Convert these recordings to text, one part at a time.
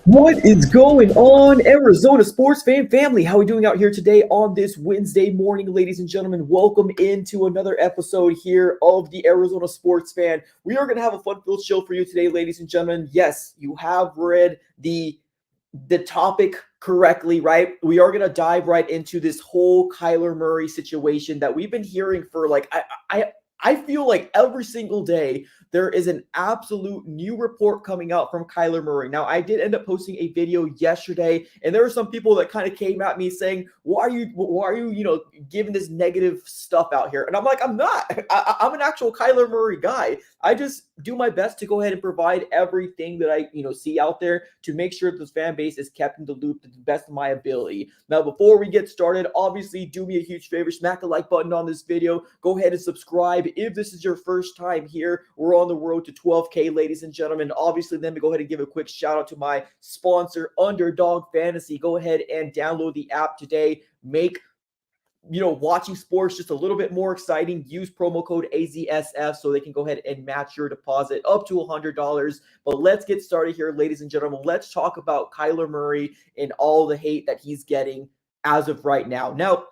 What is going on, Arizona sports fan family? How are we doing out here today on this Wednesday morning, ladies and gentlemen? Welcome into another episode here of the Arizona Sports Fan. We are going to have a fun-filled show for you today, ladies and gentlemen. Yes, you have read the topic correctly, right? We are going to dive right into this whole Kyler Murray situation that we've been hearing for I feel like every single day there is an absolute new report coming out from Kyler Murray. Now, I did end up posting a video yesterday, and there were some people that kind of came at me saying, why are you, giving this negative stuff out here? And I'm like, I'm not. I'm an actual Kyler Murray guy. I just do my best to go ahead and provide everything that I, see out there to make sure that this fan base is kept in the loop to the best of my ability. Now, before we get started, obviously do me a huge favor, smack the like button on this video. Go ahead and subscribe. If this is your first time here, we're on the road to 12K, ladies and gentlemen. Obviously, let me go ahead and give a quick shout out to my sponsor, Underdog Fantasy. Go ahead and download the app today. Make watching sports just a little bit more exciting. Use promo code AZSF so they can go ahead and match your deposit up to $100. But let's get started here, ladies and gentlemen. Let's talk about Kyler Murray and all the hate that he's getting as of right now. Now,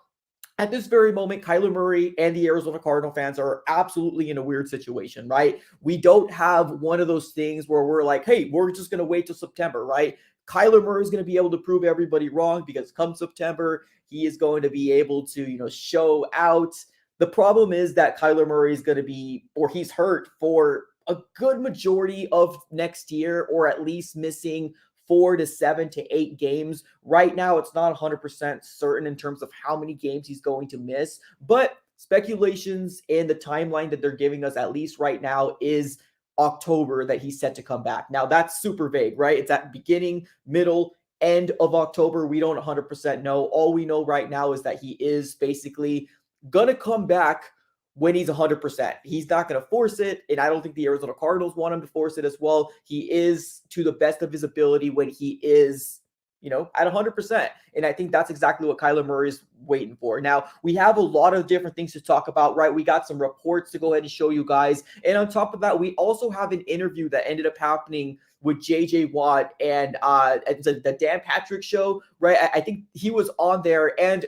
at this very moment, Kyler Murray and the Arizona Cardinal fans are absolutely in a weird situation, right? We don't have one of those things where we're like, hey, we're just going to wait till September, right? Kyler Murray is going to be able to prove everybody wrong because come September, he is going to be able to, show out. The problem is that Kyler Murray is going to be, or he's hurt for a good majority of next year, or at least missing 4 to 7 to 8 games. Right now, it's not 100% certain in terms of how many games he's going to miss, but speculations in the timeline that they're giving us, at least right now, is October that he's set to come back. Now, that's super vague, right? It's at beginning, middle, end of October. We don't 100% know. All we know right now is that he is basically going to come back when he's 100%. He's not going to force it, and I don't think the Arizona Cardinals want him to force it as well. He is to the best of his ability when he is, at 100%. And I think that's exactly what Kyler Murray is waiting for. Now, we have a lot of different things to talk about, right? We got some reports to go ahead and show you guys. And on top of that, we also have an interview that ended up happening with J.J. Watt and the Dan Patrick show, right? I think he was on there. And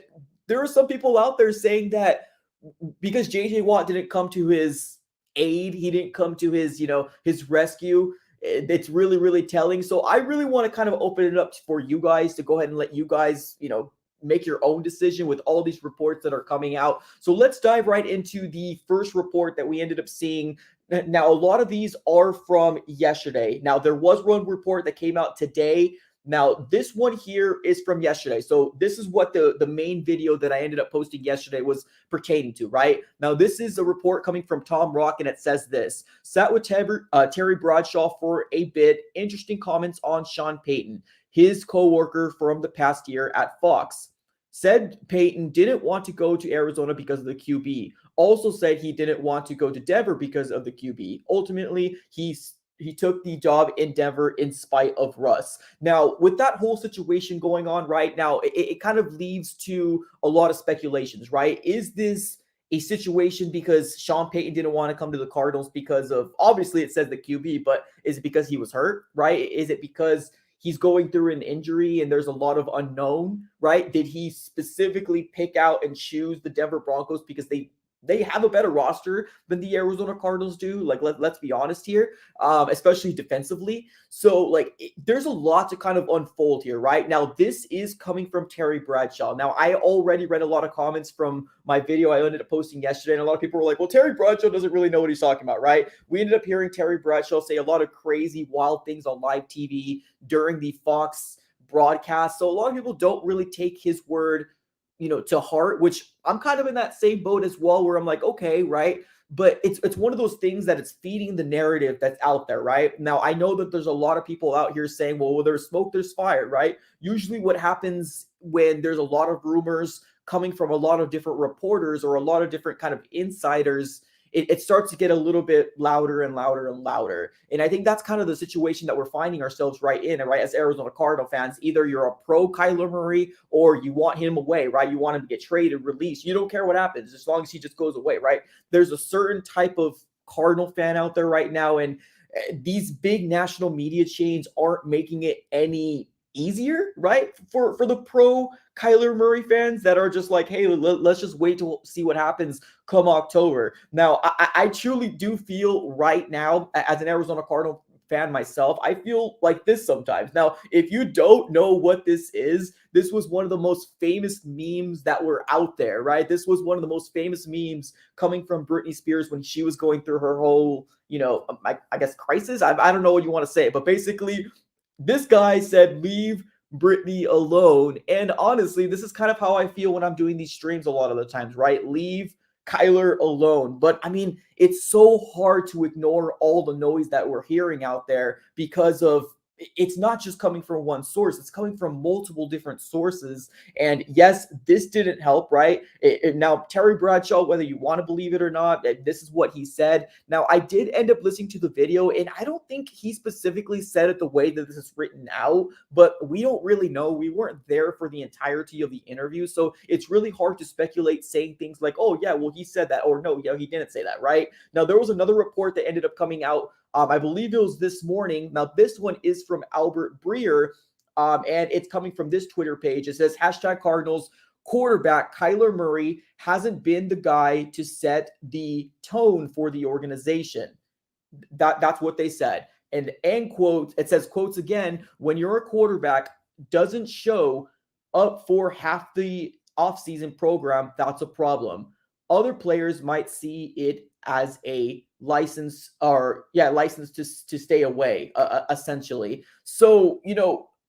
there are some people out there saying that because J.J. Watt didn't come to his aid, he didn't come to his, his rescue. It's really, really telling. So I really want to kind of open it up for you guys to go ahead and let you guys, make your own decision with all these reports that are coming out. So let's dive right into the first report that we ended up seeing. Now, a lot of these are from yesterday. Now, there was one report that came out today Now, this one here is from yesterday. So this is what the main video that I ended up posting yesterday was pertaining to, right? Now, this is a report coming from Tom Rock, and it says this. Sat with Terry Bradshaw for a bit. Interesting comments on Sean Payton, his co-worker from the past year at Fox. Said Payton didn't want to go to Arizona because of the QB. Also said he didn't want to go to Denver because of the QB. Ultimately, he took the job in Denver in spite of Russ. Now, with that whole situation going on right now, it kind of leads to a lot of speculations, right? Is this a situation because Sean Payton didn't want to come to the Cardinals because of, obviously it says the QB, but is it because he was hurt, right? Is it because he's going through an injury and there's a lot of unknown, right? Did he specifically pick out and choose the Denver Broncos because they have a better roster than the Arizona Cardinals do? Like, let's be honest here, especially defensively. So, like, there's a lot to kind of unfold here, right? Now, this is coming from Terry Bradshaw. Now, I already read a lot of comments from my video I ended up posting yesterday, and a lot of people were like, well, Terry Bradshaw doesn't really know what he's talking about, right? We ended up hearing Terry Bradshaw say a lot of crazy, wild things on live TV during the Fox broadcast. So a lot of people don't really take his word to heart, which I'm kind of in that same boat as well, where I'm like, okay, right. But it's one of those things that it's feeding the narrative that's out there, right? Now, I know that there's a lot of people out here saying, well, there's smoke, there's fire, right? Usually what happens when there's a lot of rumors coming from a lot of different reporters or a lot of different kind of insiders, it starts to get a little bit louder and louder and louder. And I think that's kind of the situation that we're finding ourselves right in, right? As Arizona Cardinal fans, either you're a pro Kyler Murray or you want him away, right? You want him to get traded, released. You don't care what happens as long as he just goes away, right? There's a certain type of Cardinal fan out there right now, and these big national media chains aren't making it any easier, right? For the pro Kyler Murray fans that are just like, hey, let's just wait to see what happens come October. Now, I truly do feel right now, as an Arizona Cardinal fan myself, I feel like this sometimes. Now, if you don't know what this is, this was one of the most famous memes that were out there, right? This was one of the most famous memes coming from Britney Spears when she was going through her whole, I guess crisis. I don't know what you want to say, but basically, this guy said, leave Britney alone. And honestly, this is kind of how I feel when I'm doing these streams a lot of the times, right? Leave Kyler alone. But I mean, it's so hard to ignore all the noise that we're hearing out there because of it's not just coming from one source, it's coming from multiple different sources. And yes, this didn't help, right? Now, Terry Bradshaw, whether you want to believe it or not, this is what he said. Now, I did end up listening to the video, and I don't think he specifically said it the way that this is written out, but we don't really know. We weren't there for the entirety of the interview, so it's really hard to speculate saying things like, oh, yeah, well, he said that, or no, yeah, he didn't say that, right? Now, there was another report that ended up coming out. I believe it was this morning. Now, this one is from Albert Breer, and it's coming from this Twitter page. It says, #Cardinals quarterback Kyler Murray hasn't been the guy to set the tone for the organization. That's what they said. And end quote, it says, quotes again, when you're a quarterback doesn't show up for half the offseason program, that's a problem. Other players might see it as a license to stay away, essentially. So,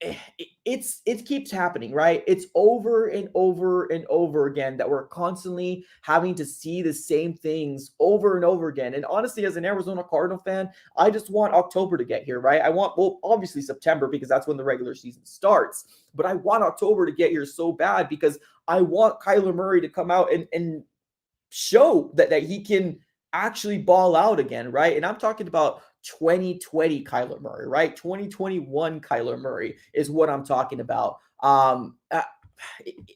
it keeps happening, right? It's over and over and over again that we're constantly having to see the same things over and over again. And honestly, as an Arizona Cardinal fan, I just want October to get here, right? I want, well, obviously September because that's when the regular season starts, but I want October to get here so bad because I want Kyler Murray to come out and show that he can actually ball out again, right? And I'm talking about 2020 Kyler Murray, right? 2021 Kyler Murray is what I'm talking about.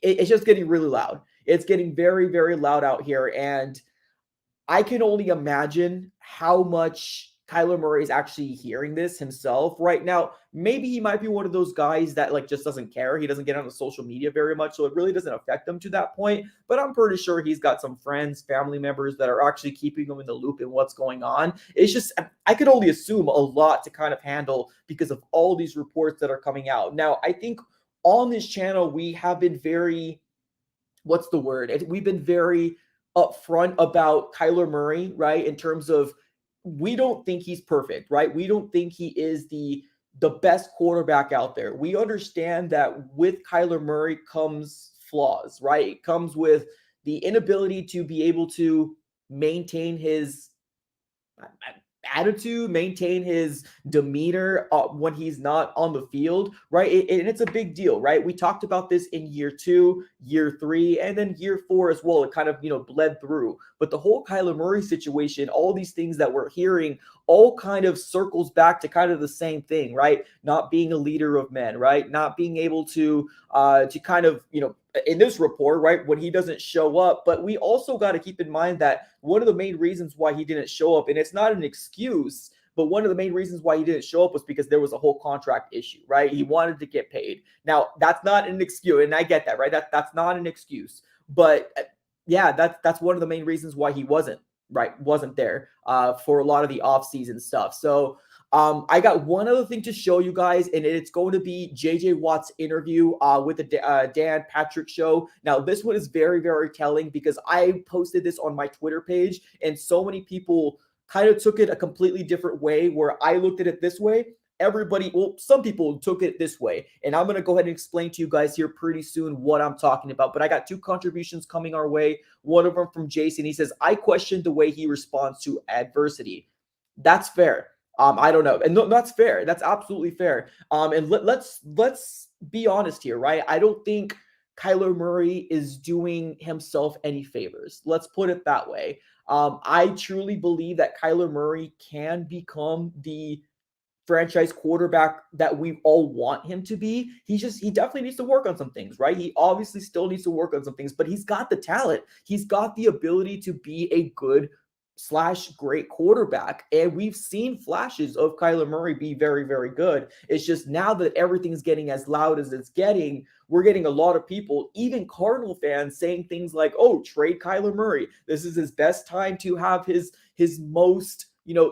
It's just getting really loud. It's getting very, very loud out here. And I can only imagine how much Kyler Murray is actually hearing this himself right now. Maybe he might be one of those guys that just doesn't care. He doesn't get on the social media very much, so it really doesn't affect him to that point. But I'm pretty sure he's got some friends, family members that are actually keeping him in the loop in what's going on. It's just, I could only assume a lot to kind of handle because of all these reports that are coming out. Now, I think on this channel, we have been very, what's the word? We've been very upfront about Kyler Murray, right? In terms of, we don't think he's perfect, right? We don't think he is the the best quarterback out there. We understand that with Kyler Murray comes flaws, right? It comes with the inability to be able to maintain his attitude, maintain his demeanor when he's not on the field, right? And it's a big deal, right? We talked about this in year 2, year 3, and then year 4 as well. It kind of, bled through. But the whole Kyler Murray situation, all these things that we're hearing, all kind of circles back to kind of the same thing, right? Not being a leader of men, right? Not being able to kind of, in this report, right, when he doesn't show up. But we also got to keep in mind that one of the main reasons why he didn't show up, and it's not an excuse, but one of the main reasons why he didn't show up was because there was a whole contract issue, right? He wanted to get paid. Now, that's not an excuse, and I get that, right? That's not an excuse. But yeah, that's one of the main reasons why he wasn't there for a lot of the offseason stuff. So I got one other thing to show you guys, and it's going to be JJ Watt's interview with the Dan Patrick Show. Now, this one is very, very telling because I posted this on my Twitter page, and so many people kind of took it a completely different way, where I looked at it this way. Some people took it this way, and I'm going to go ahead and explain to you guys here pretty soon what I'm talking about. But I got 2 contributions coming our way. One of them from Jason. He says, I questioned the way he responds to adversity. That's fair. I don't know. And no, that's fair. That's absolutely fair. And let's be honest here, right? I don't think Kyler Murray is doing himself any favors. Let's put it that way. I truly believe that Kyler Murray can become the franchise quarterback that we all want him to be. He definitely needs to work on some things, right? He obviously still needs to work on some things, but he's got the talent. He's got the ability to be a good / great quarterback. And we've seen flashes of Kyler Murray be very, very good. It's just now that everything's getting as loud as it's getting, we're getting a lot of people, even Cardinal fans, saying things like, oh, trade Kyler Murray. This is his best time to have his most,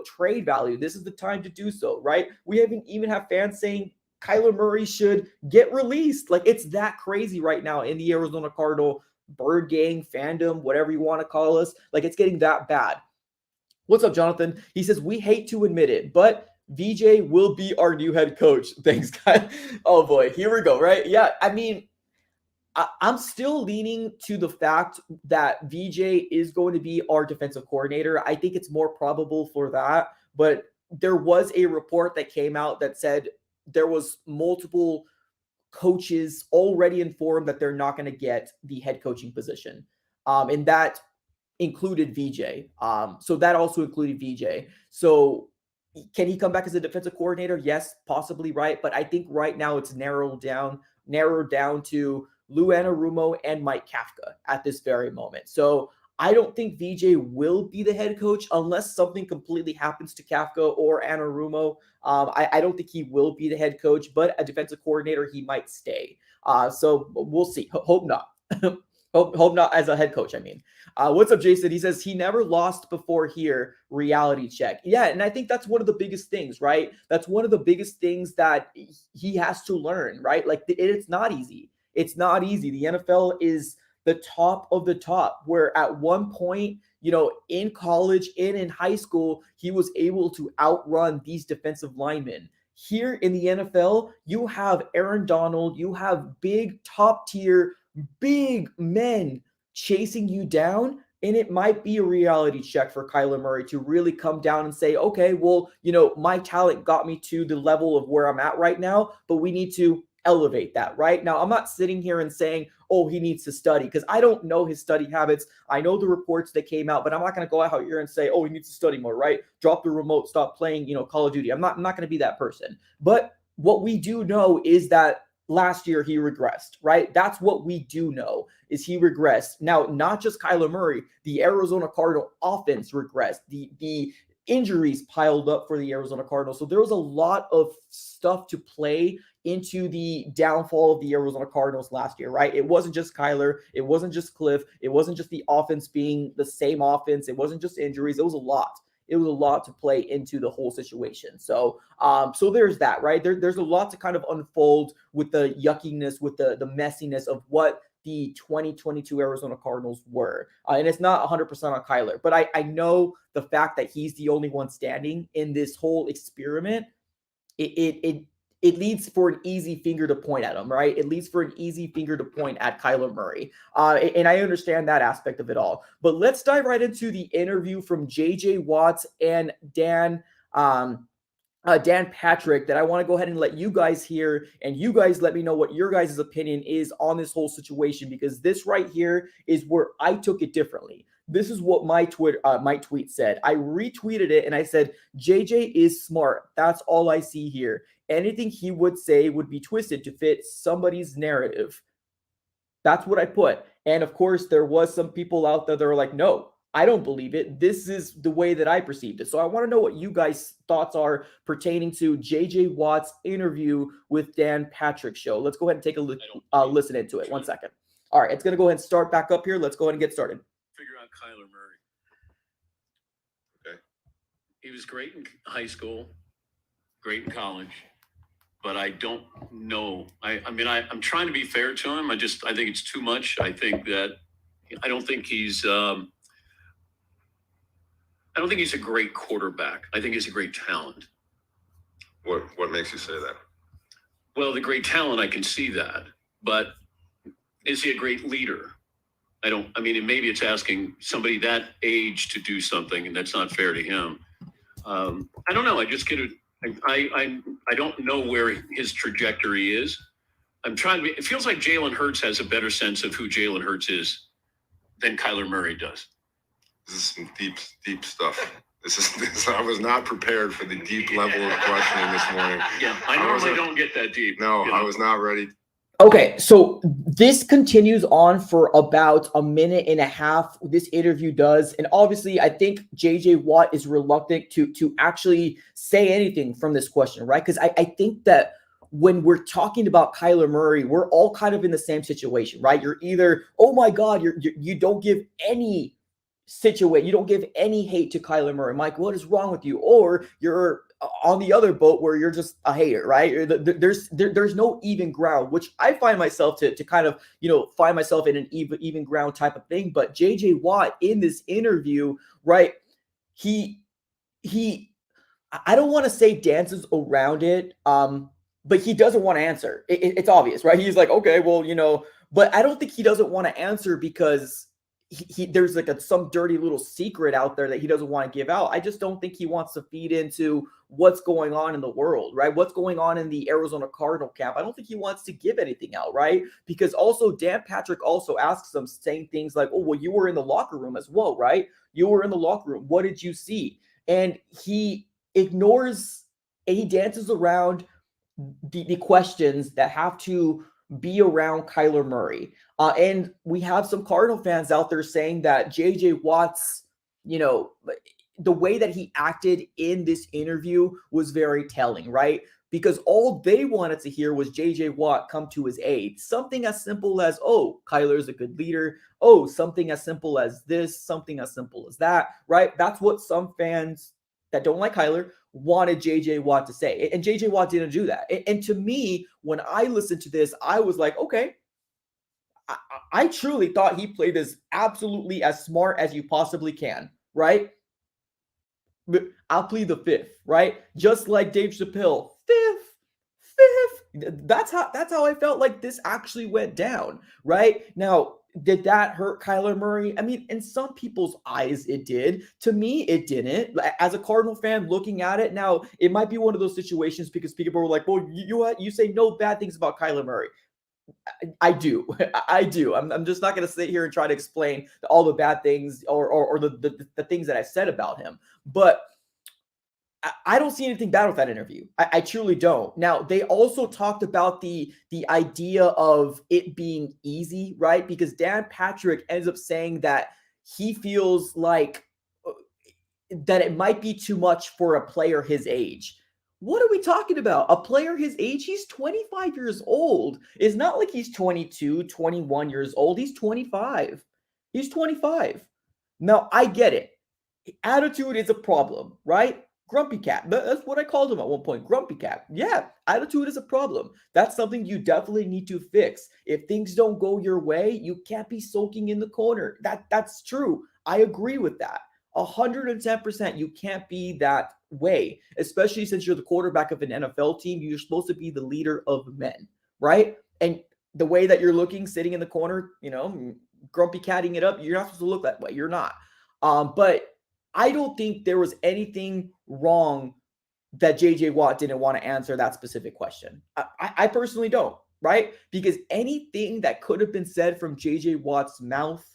trade value. This is the time to do so, right? We even have fans saying Kyler Murray should get released. Like, it's that crazy right now in the Arizona Cardinal bird gang fandom, whatever you want to call us. Like, it's getting that bad. What's up, Jonathan? He says, we hate to admit it, but VJ will be our new head coach. Thanks, guys. Oh, boy. Here we go, right? Yeah, I mean, I'm still leaning to the fact that VJ is going to be our defensive coordinator. I think it's more probable for that, but there was a report that came out that said there was multiple coaches already informed that they're not going to get the head coaching position. And that included VJ. So that also included VJ. So can he come back as a defensive coordinator? Yes, possibly, right? But I think right now it's narrowed down to Lou Anarumo and Mike Kafka at this very moment. So I don't think VJ will be the head coach unless something completely happens to Kafka or Anarumo. I don't think he will be the head coach, but a defensive coordinator, he might stay. So we'll see. Hope not. Hope not as a head coach, I mean. What's up, Jason? He says he never lost before here. Reality check. Yeah, and I think that's one of the biggest things, right? That's one of the biggest things that he has to learn, right? Like, it's not easy. It's not easy. The NFL is the top of the top, where at one point, in college and in high school, he was able to outrun these defensive linemen. Here in the NFL, you have Aaron Donald, you have big top tier, big men chasing you down. And it might be a reality check for Kyler Murray to really come down and say, okay, well, my talent got me to the level of where I'm at right now, but we need to elevate that, right? Now, I'm not sitting here and saying, oh, he needs to study, because I don't know his study habits. I know the reports that came out, but I'm not going to go out here and say, oh, he needs to study more, right? Drop the remote, stop playing, Call of Duty. I'm not going to be that person. But what we do know is that last year he regressed, right? That's what we do know, is he regressed. Now, not just Kyler Murray, the Arizona Cardinal offense regressed. The injuries piled up for the Arizona Cardinals. So there was a lot of stuff to play into the downfall of the Arizona Cardinals last year, right? It wasn't just Kyler. It wasn't just Cliff. It wasn't just the offense being the same offense. It wasn't just injuries. It was a lot. It was a lot to play into the whole situation. So there's that, right? There's a lot to kind of unfold with the yuckiness, with the messiness of what the 2022 Arizona Cardinals were. And it's not 100% on Kyler, but I know the fact that he's the only one standing in this whole experiment, it it leads for an easy finger to point at him, right? It leads for an easy finger to point at Kyler Murray. And I understand that aspect of it all. But let's dive right into the interview from J.J. Watts and Dan Patrick that I want to go ahead and let you guys hear, and you guys let me know what your guys' opinion is on this whole situation, because this right here is where I took it differently. This is what my tweet said. I retweeted it and I said, JJ is smart. That's all I see here. Anything he would say would be twisted to fit somebody's narrative. That's what I put. And of course, there was some people out there that were like, no, I don't believe it. This is the way that I perceived it. So I want to know what you guys' thoughts are pertaining to J.J. Watt's interview with Dan Patrick show. Let's go ahead and take a listen into it. 1 second. All right, it's going to go ahead and start back up here. Let's go ahead and get started. Figure out Kyler Murray. Okay. He was great in high school, great in college, but I don't know. I'm trying to be fair to him. I think it's too much. I don't think he's a great quarterback. I think he's a great talent. What makes you say that? Well, the great talent, I can see that. But is he a great leader? Maybe it's asking somebody that age to do something, and that's not fair to him. I don't know. I don't know where his trajectory is. It feels like Jalen Hurts has a better sense of who Jalen Hurts is than Kyler Murray does. This is some deep stuff. I was not prepared for the deep level of questioning this morning. Yeah, I normally don't get that deep. No, I was not ready. Okay, so this continues on for about a minute and a half. This interview does, and obviously, I think J.J. Watt is reluctant to actually say anything from this question, right? Because I think that when we're talking about Kyler Murray, we're all kind of in the same situation, right? You're either, oh my God, you don't give any you don't give any hate to Kyler Murray. Mike, what is wrong with you? Or you're on the other boat where you're just a hater, right? There's no even ground, which I find myself to kind of, find myself in an even ground type of thing. But J.J. Watt in this interview, right, he I don't want to say dances around it, but he doesn't want to answer. It's obvious, right? He's like, okay, well, but I don't think he doesn't want to answer because there's like some dirty little secret out there that he doesn't want to give out. I just don't think he wants to feed into what's going on in the world, right? What's going on in the Arizona Cardinal camp. I don't think he wants to give anything out, right? Because also Dan Patrick also asks him saying things like, oh, well, you were in the locker room as well, right? You were in the locker room. What did you see? And he ignores and he dances around the questions that have to be around Kyler Murray. And we have some Cardinal fans out there saying that J.J. Watt's, the way that he acted in this interview was very telling, right? Because all they wanted to hear was J.J. Watt come to his aid. Something as simple as, oh, Kyler's a good leader. Oh, something as simple as this, something as simple as that, right? That's what some fans that don't like Kyler wanted J.J. Watt to say. And J.J. Watt didn't do that. And to me, when I listened to this, I was like, okay, I truly thought he played this absolutely as smart as you possibly can, right? But I'll plead the fifth, right? Just like Dave Chappelle, fifth. That's how I felt like this actually went down, right? Now, did that hurt Kyler Murray? I mean, in some people's eyes, it did. To me, it didn't. As a Cardinal fan looking at it, now, it might be one of those situations because people were like, well, you say no bad things about Kyler Murray. I do. I'm just not going to sit here and try to explain all the bad things or the things that I said about him. But I don't see anything bad with that interview. I truly don't. Now, they also talked about the idea of it being easy, right? Because Dan Patrick ends up saying that he feels like that it might be too much for a player his age. What are we talking about? A player his age? He's 25 years old. It's not like he's 22, 21 years old. He's 25. He's 25. Now, I get it. Attitude is a problem, right? Grumpy cat. That's what I called him at one point. Grumpy cat. Yeah, attitude is a problem. That's something you definitely need to fix. If things don't go your way, you can't be sulking in the corner. That's true. I agree with that. 110%. You can't be that way, especially since you're the quarterback of an NFL team. You're supposed to be the leader of men, right? And the way that you're looking, sitting in the corner, grumpy catting it up, you're not supposed to look that way. You're not. But I don't think there was anything wrong that JJ Watt didn't want to answer that specific question. I personally don't, right? Because anything that could have been said from JJ Watt's mouth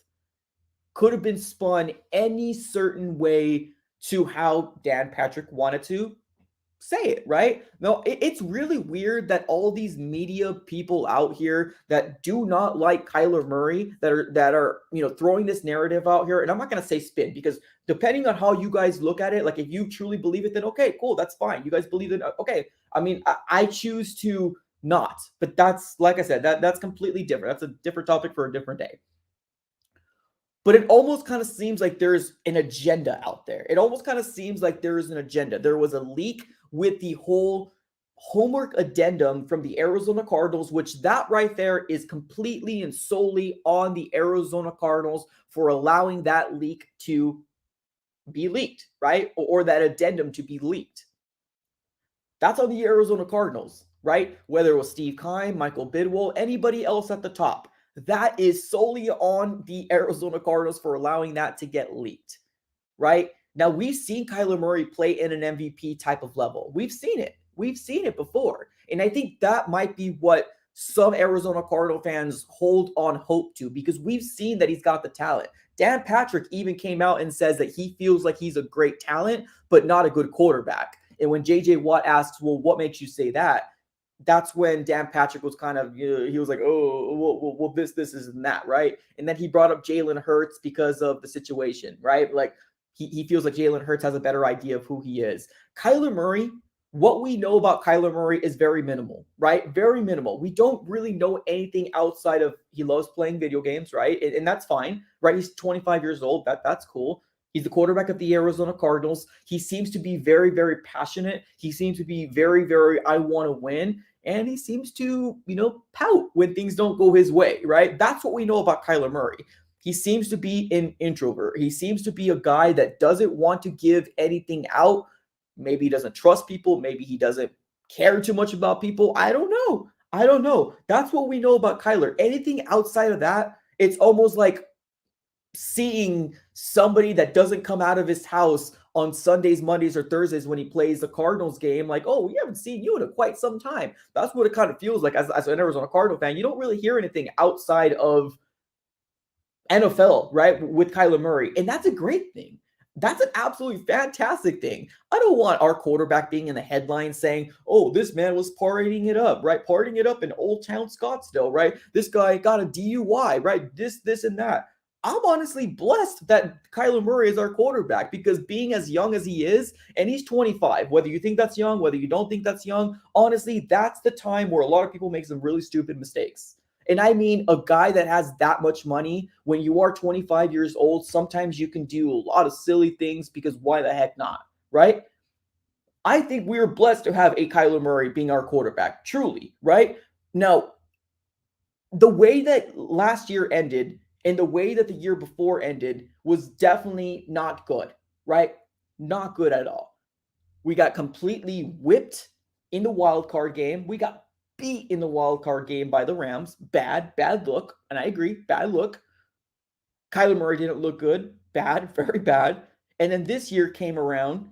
could have been spun any certain way to how Dan Patrick wanted to say it, right? No, it's really weird that all these media people out here that do not like Kyler Murray that are throwing this narrative out here, and I'm not going to say spin, because depending on how you guys look at it, like if you truly believe it, then okay, cool, that's fine. You guys believe it, okay. I mean, I choose to not, but that's, like I said, that's completely different. That's a different topic for a different day. But it almost kind of seems like there's an agenda out there. It almost kind of seems like there is an agenda. There was a leak with the whole homework addendum from the Arizona Cardinals, which that right there is completely and solely on the Arizona Cardinals for allowing that leak to be leaked, right? Or that addendum to be leaked. That's on the Arizona Cardinals, right? Whether it was Steve Keim, Michael Bidwell, anybody else at the top. That is solely on the Arizona Cardinals for allowing that to get leaked, right? Now, we've seen Kyler Murray play in an MVP type of level. We've seen it. We've seen it before. And I think that might be what some Arizona Cardinal fans hold on hope to, because we've seen that he's got the talent. Dan Patrick even came out and says that he feels like he's a great talent, but not a good quarterback. And when JJ Watt asks, well, what makes you say that? That's when Dan Patrick was kind of, he was like, oh, well, this and that, right? And then he brought up Jalen Hurts because of the situation, right? Like, he feels like Jalen Hurts has a better idea of who he is. Kyler Murray, what we know about Kyler Murray is very minimal, right? Very minimal. We don't really know anything outside of he loves playing video games, right? And that's fine, right? He's 25 years old. That's cool. He's the quarterback of the Arizona Cardinals. He seems to be very, very passionate. He seems to be very, very, I want to win. And he seems to, pout when things don't go his way, right? That's what we know about Kyler Murray. He seems to be an introvert. He seems to be a guy that doesn't want to give anything out. Maybe he doesn't trust people. Maybe he doesn't care too much about people. I don't know. That's what we know about Kyler. Anything outside of that, it's almost like seeing somebody that doesn't come out of his house on Sundays, Mondays, or Thursdays when he plays the Cardinals game, like, oh, we haven't seen you in quite some time. That's what it kind of feels like as an Arizona Cardinal fan. You don't really hear anything outside of NFL, right, with Kyler Murray. And that's a great thing. That's an absolutely fantastic thing. I don't want our quarterback being in the headlines saying, oh, this man was partying it up, right? Partying it up in Old Town Scottsdale, right? This guy got a DUI, right? This, and that. I'm honestly blessed that Kyler Murray is our quarterback, because being as young as he is, and he's 25, whether you think that's young, whether you don't think that's young, honestly, that's the time where a lot of people make some really stupid mistakes. And I mean, a guy that has that much money, when you are 25 years old, sometimes you can do a lot of silly things, because why the heck not, right? I think we're blessed to have a Kyler Murray being our quarterback, truly, right? Now, the way that last year ended and the way that the year before ended was definitely not good, right? Not good at all. We got completely whipped in the wild card game. We got beat in the wild card game by the Rams. Bad look. And I agree, bad look. Kyler Murray didn't look good. Bad, very bad. And then this year came around,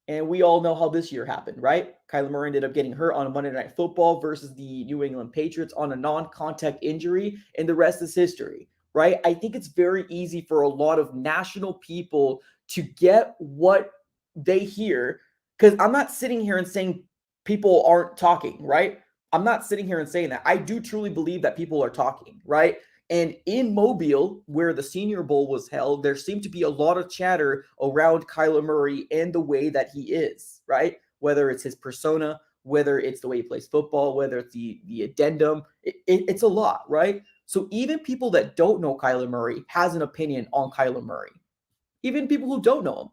and we all know how this year happened, right? Kyler Murray ended up getting hurt on a Monday Night Football versus the New England Patriots on a non-contact injury, and the rest is history, right? I think it's very easy for a lot of national people to get what they hear, because I'm not sitting here and saying people aren't talking, right? I'm not sitting here and saying that. I do truly believe that people are talking, right? And in Mobile, where the Senior Bowl was held, there seemed to be a lot of chatter around Kyler Murray and the way that he is, right? Whether it's his persona, whether it's the way he plays football, whether it's the addendum, it's a lot, right? So even people that don't know Kyler Murray has an opinion on Kyler Murray. Even people who don't know him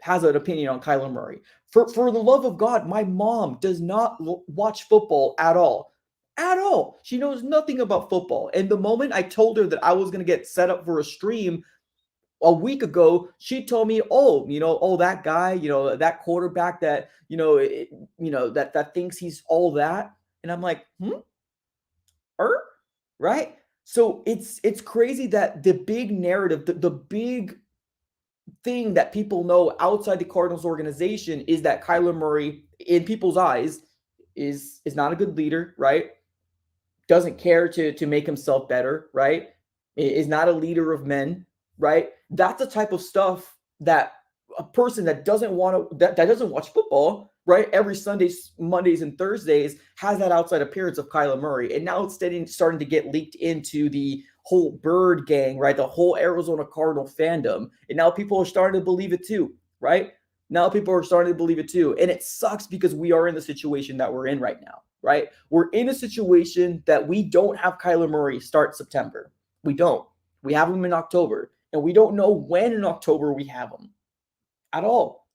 has an opinion on Kyler Murray. For the love of God, my mom does not watch football at all. At all. She knows nothing about football. And the moment I told her that I was going to get set up for a stream a week ago, she told me, that guy, that quarterback that, that thinks he's all that. And I'm like, right? So it's crazy that the big narrative, the big thing that people know outside the Cardinals organization is that Kyler Murray, in people's eyes, is not a good leader, right? Doesn't care to make himself better, right? Is not a leader of men, right? That's the type of stuff that a person that doesn't want to that doesn't watch football, right? Every Sundays, Mondays, and Thursdays has that outside appearance of Kyler Murray. And now it's starting to get leaked into the whole Bird gang, right? The whole Arizona Cardinal fandom. And now people are starting to believe it too, right? Now people are starting to believe it too. And it sucks because we are in the situation that we're in right now, right? We're in a situation that we don't have Kyler Murray start September. We don't. We have him in October. And we don't know when in October we have him at all.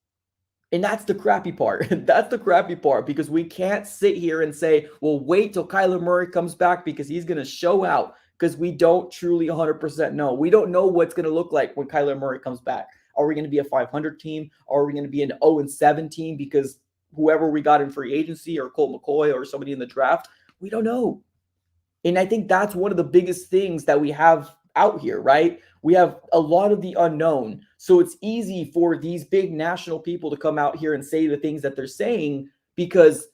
And that's the crappy part. That's the crappy part because we can't sit here and say, well, wait till Kyler Murray comes back because he's going to show out, because we don't truly 100% know. We don't know what's going to look like when Kyler Murray comes back. Are we going to be a 500 team? Or are we going to be an 0-7 team because whoever we got in free agency or Colt McCoy or somebody in the draft? We don't know. And I think that's one of the biggest things that we have out here, right? We have a lot of the unknown. So it's easy for these big national people to come out here and say the things that they're saying because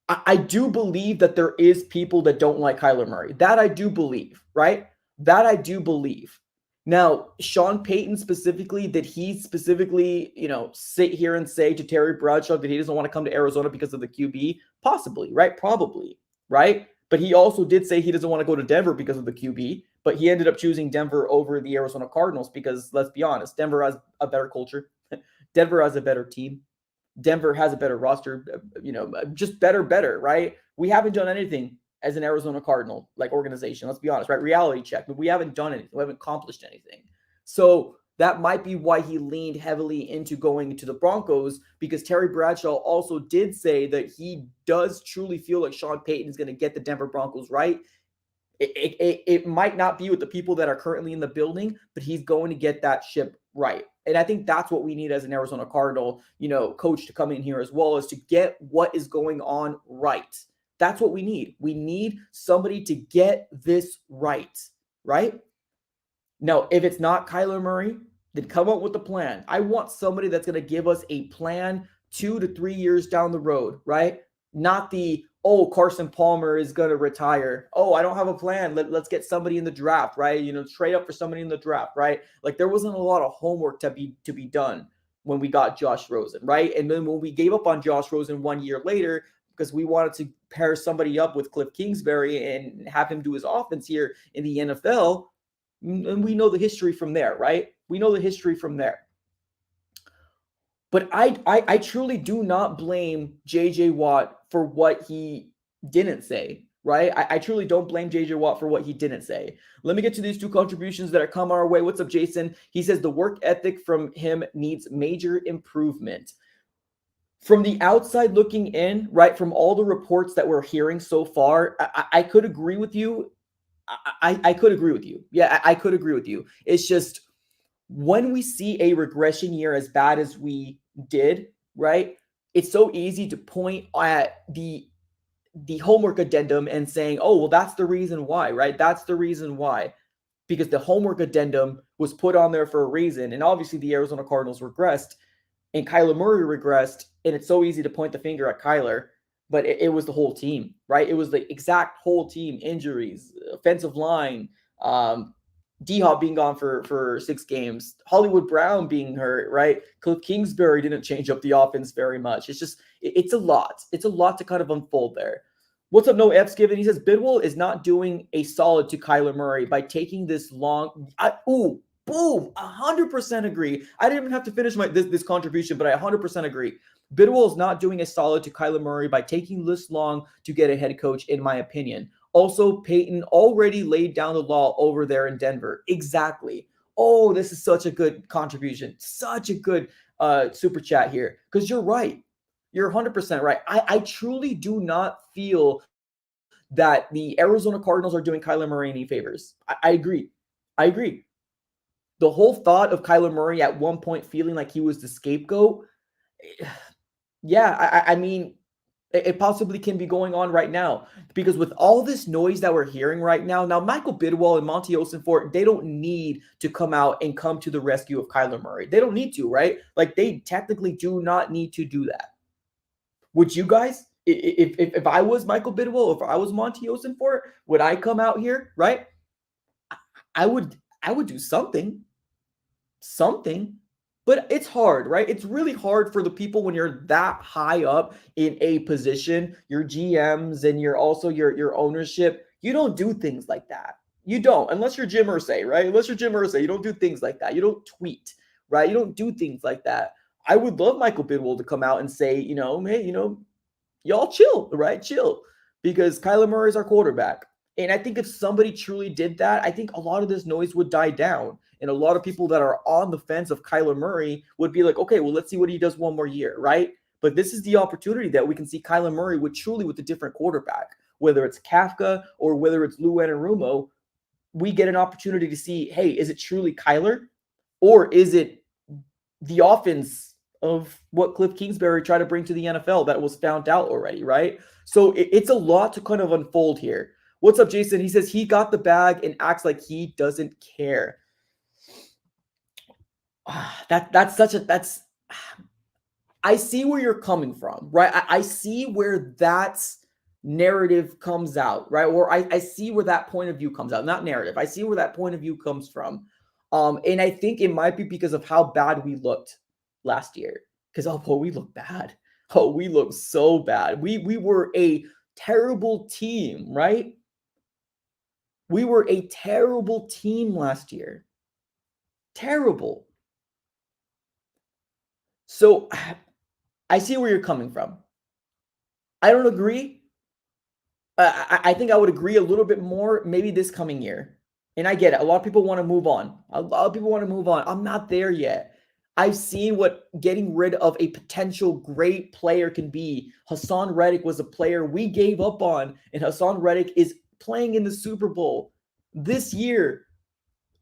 I do believe that there is people that don't like Kyler Murray. That I do believe, right? That I do believe. Now, Sean Payton specifically, did he specifically, sit here and say to Terry Bradshaw that he doesn't want to come to Arizona because of the QB? Possibly, right? Probably, right? But he also did say he doesn't want to go to Denver because of the QB, but he ended up choosing Denver over the Arizona Cardinals because, let's be honest, Denver has a better culture. Denver has a better team. Denver has a better roster, just better, right? We haven't done anything as an Arizona Cardinal organization. Let's be honest, right? Reality check, but we haven't done anything. We haven't accomplished anything. So that might be why he leaned heavily into going to the Broncos, because Terry Bradshaw also did say that he does truly feel like Sean Payton is going to get the Denver Broncos right. It might not be with the people that are currently in the building, but he's going to get that ship right. And I think that's what we need as an Arizona Cardinal, coach to come in here as well, is to get what is going on right. That's what we need. We need somebody to get this right, right? Now, if it's not Kyler Murray, then come up with a plan. I want somebody that's going to give us a plan 2 to 3 years down the road, right? Not the, Carson Palmer is going to retire. I don't have a plan. Let's get somebody in the draft, right? Trade up for somebody in the draft, right? There wasn't a lot of homework to be done when we got Josh Rosen, right? And then when we gave up on Josh Rosen 1 year later because we wanted to pair somebody up with Cliff Kingsbury and have him do his offense here in the NFL, and we know the history from there, right? We know the history from there. But I truly do not blame J.J. Watt for what he didn't say, right? I truly don't blame J.J. Watt for what he didn't say. Let me get to these two contributions that are come our way. What's up, Jason? He says the work ethic from him needs major improvement. From the outside looking in, right, from all the reports that we're hearing so far, I could agree with you. I could agree with you. Yeah, I could agree with you. It's just when we see a regression year as bad as we did, right? It's so easy to point at the homework addendum and saying, that's the reason why, right? That's the reason why. Because the homework addendum was put on there for a reason. And obviously the Arizona Cardinals regressed and Kyler Murray regressed. And it's so easy to point the finger at Kyler, but it was the whole team, right? It was the exact whole team. Injuries, offensive line, D-Hop being gone for 6 games, Hollywood Brown being hurt, right? Cliff Kingsbury didn't change up the offense very much. It's just, it's a lot. It's a lot to kind of unfold there. What's up, No F's given? He says, Bidwell is not doing a solid to Kyler Murray by taking this long. Boom, 100% agree. I didn't even have to finish this contribution, but I 100% agree. Bidwell is not doing a solid to Kyler Murray by taking this long to get a head coach, in my opinion. Also, Payton already laid down the law over there in Denver. Exactly. This is such a good contribution. Such a good super chat here. Because you're right. You're 100% right. I truly do not feel that the Arizona Cardinals are doing Kyler Murray any favors. I agree. the whole thought of Kyler Murray at one point feeling like he was the scapegoat, yeah, I mean, it possibly can be going on right now because with all this noise that we're hearing right now, Michael Bidwell and Monty Osenfort, they don't need to come out and come to the rescue of Kyler Murray. They don't need to, right? Like they technically do not need to do that. Would you guys, if I was Michael Bidwell, if I was Monty Osenfort, would I come out here, right? I would do something, but it's hard, right? It's really hard for the people when you're that high up in a position, your GMs and your ownership. You don't do things like that. You don't, unless you're Jim Irsay, right? Unless you're Jim Irsay, you don't do things like that. You don't tweet, right? You don't do things like that. I would love Michael Bidwell to come out and say, hey, y'all chill, right? Chill, because Kyler Murray is our quarterback. And I think if somebody truly did that, I think a lot of this noise would die down. And a lot of people that are on the fence of Kyler Murray would be like, okay, well, let's see what he does one more year, right? But this is the opportunity that we can see Kyler Murray with a different quarterback, whether it's Kafka or whether it's Lou Anarumo. We get an opportunity to see, hey, is it truly Kyler or is it the offense of what Cliff Kingsbury tried to bring to the NFL that was found out already, right? So it's a lot to kind of unfold here. What's up, Jason? He says he got the bag and acts like he doesn't care. That's I see where you're coming from, right? I see where that narrative comes out, right? Or I see where that point of view comes out. Not narrative. I see where that point of view comes from. And I think it might be because of how bad we looked last year. Because we look bad. Oh, we look so bad. We were a terrible team, right? We were a terrible team last year. Terrible. So I see where you're coming from. I don't agree. I think I would agree a little bit more maybe this coming year. And I get it. A lot of people want to move on. I'm not there yet. I've seen what getting rid of a potential great player can be. Hassan Reddick was a player we gave up on, and Hassan Reddick is playing in the Super Bowl this year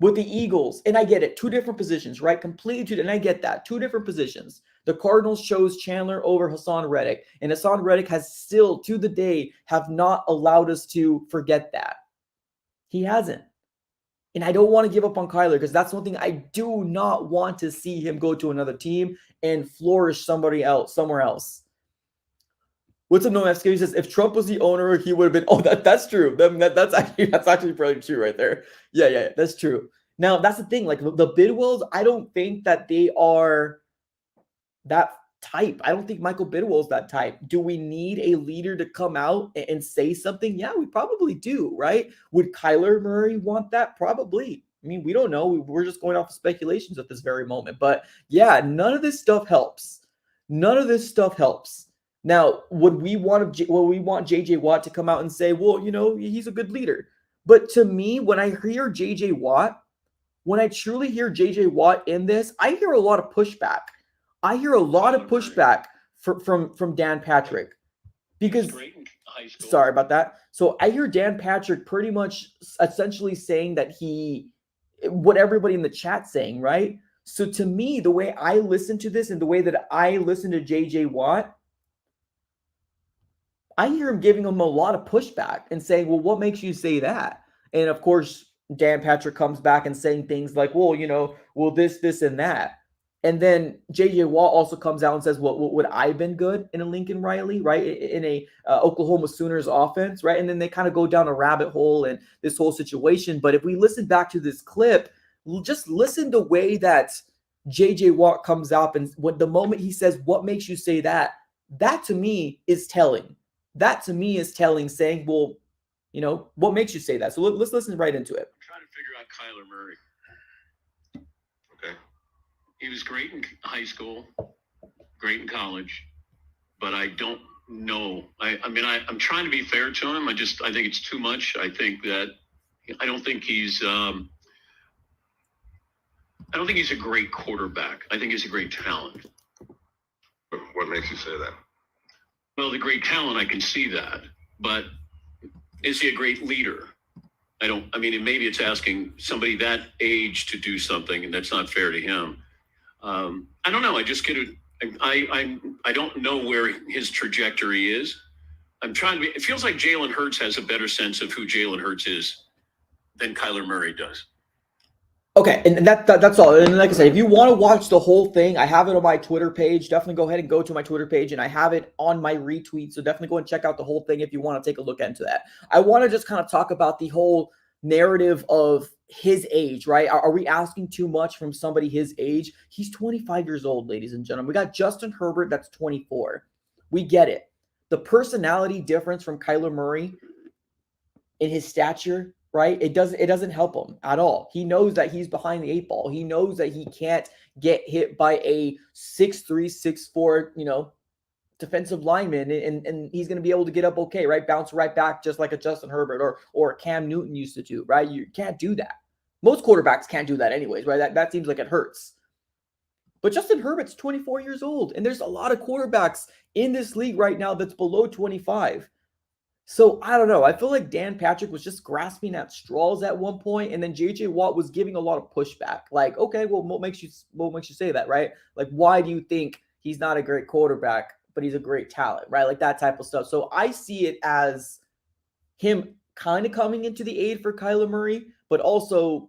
with the Eagles. And I get it. Two different positions, right? Completely two. And I get that. Two different positions. The Cardinals chose Chandler over Hassan Reddick. And Hassan Reddick has still, to the day, have not allowed us to forget that. He hasn't. And I don't want to give up on Kyler because that's one thing I do not want to see him go to another team and flourish somewhere else. What's up, No FSK? He says, if Trump was the owner, he would have been. Oh, that's true. That's actually probably true right there. Yeah, that's true. Now, that's the thing. Like the Bidwells, I don't think that they are that type. I don't think Michael Bidwell's that type. Do we need a leader to come out and say something? Yeah, we probably do, right? Would Kyler Murray want that? Probably. I mean, we don't know. We're just going off of speculations at this very moment. But yeah, none of this stuff helps. Now, would we want JJ Watt to come out and say, well, he's a good leader? But to me, when I hear JJ Watt, when I truly hear JJ Watt in this, I hear a lot of pushback. From Dan Patrick because sorry about that. So I hear Dan Patrick pretty much essentially saying that what everybody in the chat saying, right? So to me, the way I listen to this and the way that I listen to JJ Watt, I hear him giving him a lot of pushback and saying, well, what makes you say that? And of course, Dan Patrick comes back and saying things like, well, this and that. And then J.J. Watt also comes out and says, well, would I have been good in a Lincoln Riley, right, in a Oklahoma Sooners offense, right? And then they kind of go down a rabbit hole and this whole situation. But if we listen back to this clip, just listen the way that J.J. Watt comes out and the moment he says, what makes you say that? That to me is telling. Saying, well, what makes you say that? So let's listen right into it. I'm trying to figure out Kyler Murray. He was great in high school, great in college, but I don't know. I'm trying to be fair to him. I think it's too much. I don't think he's a great quarterback. I think he's a great talent. What makes you say that? Well, the great talent, I can see that. But is he a great leader? I mean, and maybe it's asking somebody that age to do something, and that's not fair to him. I don't know. I just get it. I don't know where his trajectory is. I'm trying to be. It feels like Jalen Hurts has a better sense of who Jalen Hurts is than Kyler Murray does. Okay, and that's all. And like I said, if you want to watch the whole thing, I have it on my Twitter page. Definitely go ahead and go to my Twitter page, and I have it on my retweet. So definitely go and check out the whole thing if you want to take a look into that. I want to just kind of talk about the whole narrative of his age, right? Are we asking too much from somebody his age? He's 25 years old, ladies and gentlemen. We got Justin Herbert, that's 24. We get it. The personality difference from Kyler Murray in his stature, right? It doesn't help him at all. He knows that he's behind the 8 ball. He knows that he can't get hit by a 6'3", 6'4", defensive lineman, and he's going to be able to get up okay, right? Bounce right back just like a Justin Herbert or Cam Newton used to do, right? You can't do that. Most quarterbacks can't do that anyways, right? That seems like it hurts. But Justin Herbert's 24 years old, and there's a lot of quarterbacks in this league right now that's below 25. So I don't know. I feel like Dan Patrick was just grasping at straws at one point, and then JJ Watt was giving a lot of pushback. Like, okay, well, what makes you say that, right? Like, why do you think he's not a great quarterback, but he's a great talent, right? Like that type of stuff. So I see it as him kind of coming into the aid for Kyler Murray, but also,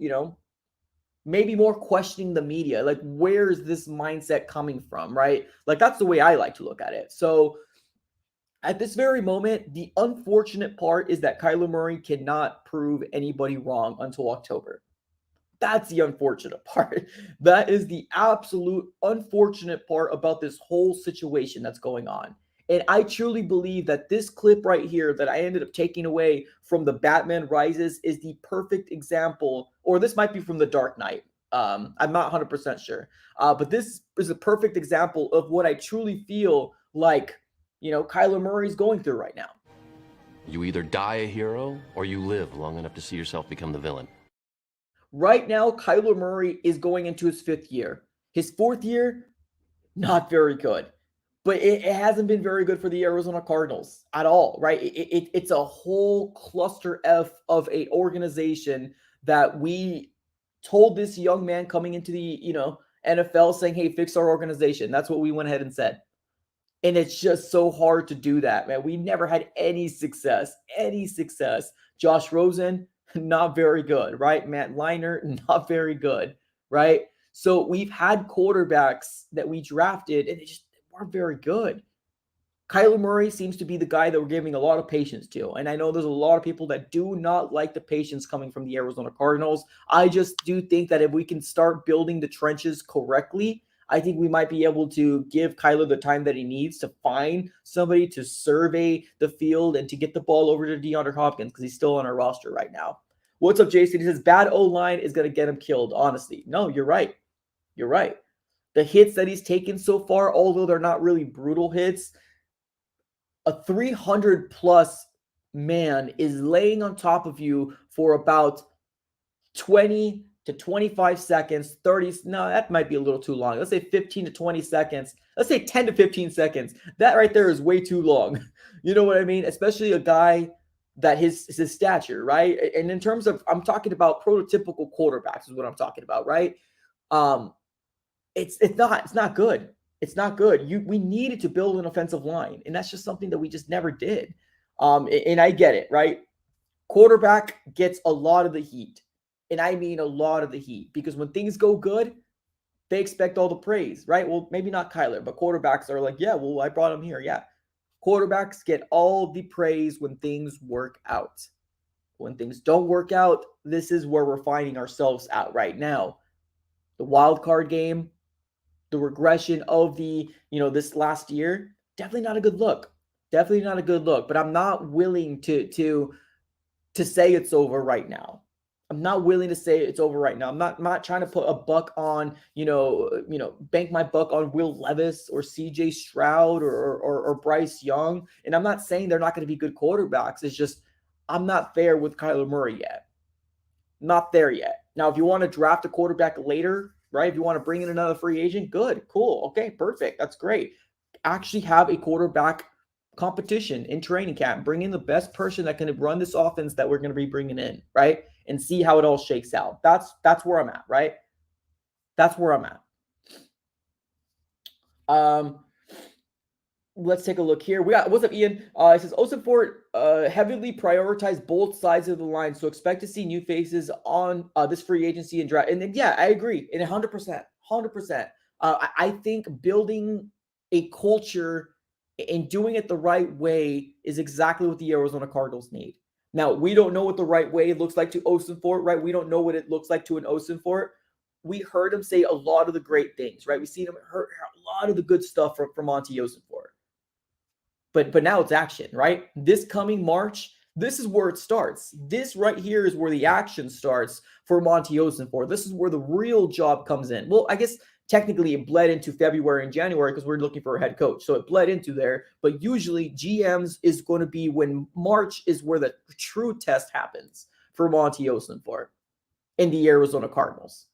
maybe more questioning the media. Like, where is this mindset coming from, right? Like, that's the way I like to look at it. So at this very moment, the unfortunate part is that Kyler Murray cannot prove anybody wrong until October. That's the unfortunate part. That is the absolute unfortunate part about this whole situation that's going on. And I truly believe that this clip right here that I ended up taking away from the Batman Rises is the perfect example, or this might be from the Dark Knight. I'm not 100% sure. But this is a perfect example of what I truly feel like, Kyler Murray's going through right now. You either die a hero or you live long enough to see yourself become the villain. Right now, Kyler Murray is going into his 5th year. His 4th year, not very good. But it hasn't been very good for the Arizona Cardinals at all, right? It's a whole cluster F of a organization that we told this young man coming into the NFL saying, hey, fix our organization. That's what we went ahead and said. And it's just so hard to do that, man. We never had any success. Josh Rosen, not very good, right? Matt Leinart, not very good, right? So we've had quarterbacks that we drafted, and they just weren't very good. Kyler Murray seems to be the guy that we're giving a lot of patience to. And I know there's a lot of people that do not like the patience coming from the Arizona Cardinals. I just do think that if we can start building the trenches correctly, I think we might be able to give Kyler the time that he needs to find somebody to survey the field and to get the ball over to DeAndre Hopkins because he's still on our roster right now. What's up, Jason? He says, bad O-line is going to get him killed, honestly. No, you're right. You're right. The hits that he's taken so far, although they're not really brutal hits, a 300-plus man is laying on top of you for about 20 to 25 seconds, 30. No, that might be a little too long. Let's say 15 to 20 seconds. Let's say 10 to 15 seconds. That right there is way too long. You know what I mean? Especially a guy that his stature, right? And in terms of, I'm talking about prototypical quarterbacks is what I'm talking about, right? It's not good. It's not good. We needed to build an offensive line, and that's just something that we just never did. And I get it, right? Quarterback gets a lot of the heat, and I mean a lot of the heat, because when things go good, they expect all the praise, right? Well, maybe not Kyler, but quarterbacks are like, yeah, well, I brought him here. Yeah. Quarterbacks get all the praise when things work out. When things don't work out, this is where we're finding ourselves at right now. The wild card game, the regression of this last year, definitely not a good look. Definitely not a good look. But I'm not willing to say it's over right now. I'm not willing to say it's over right now. I'm not trying to put a buck on, bank my buck on Will Levis or CJ Stroud or Bryce Young. And I'm not saying they're not going to be good quarterbacks. It's just I'm not there with Kyler Murray yet. Not there yet. Now, if you want to draft a quarterback later, right? If you want to bring in another free agent, good, cool, okay, perfect. That's great. Actually have a quarterback competition in training camp. Bring in the best person that can run this offense that we're going to be bringing in, right? And see how it all shakes out. That's where I'm at, right? That's where I'm at. Let's take a look here. We got, what's up, Ian? It says Ossenfort heavily prioritized both sides of the line, so expect to see new faces on this free agency and draft. And then, yeah, I agree, and 100%. I think building a culture and doing it the right way is exactly what the Arizona Cardinals need. Now, we don't know what the right way looks like to Ossenfort, right? We don't know what it looks like to an Ossenfort. We heard him say a lot of the great things, right? We've seen him heard a lot of the good stuff from Monty Ossenfort. But now it's action, right? This coming March, this is where it starts. This right here is where the action starts for Monty Ossenfort. This is where the real job comes in. Well, I guess technically it bled into February and January because we're looking for a head coach. So it bled into there. But usually GMs is going to be when March is where the true test happens for Monty Ossenfort in the Arizona Cardinals.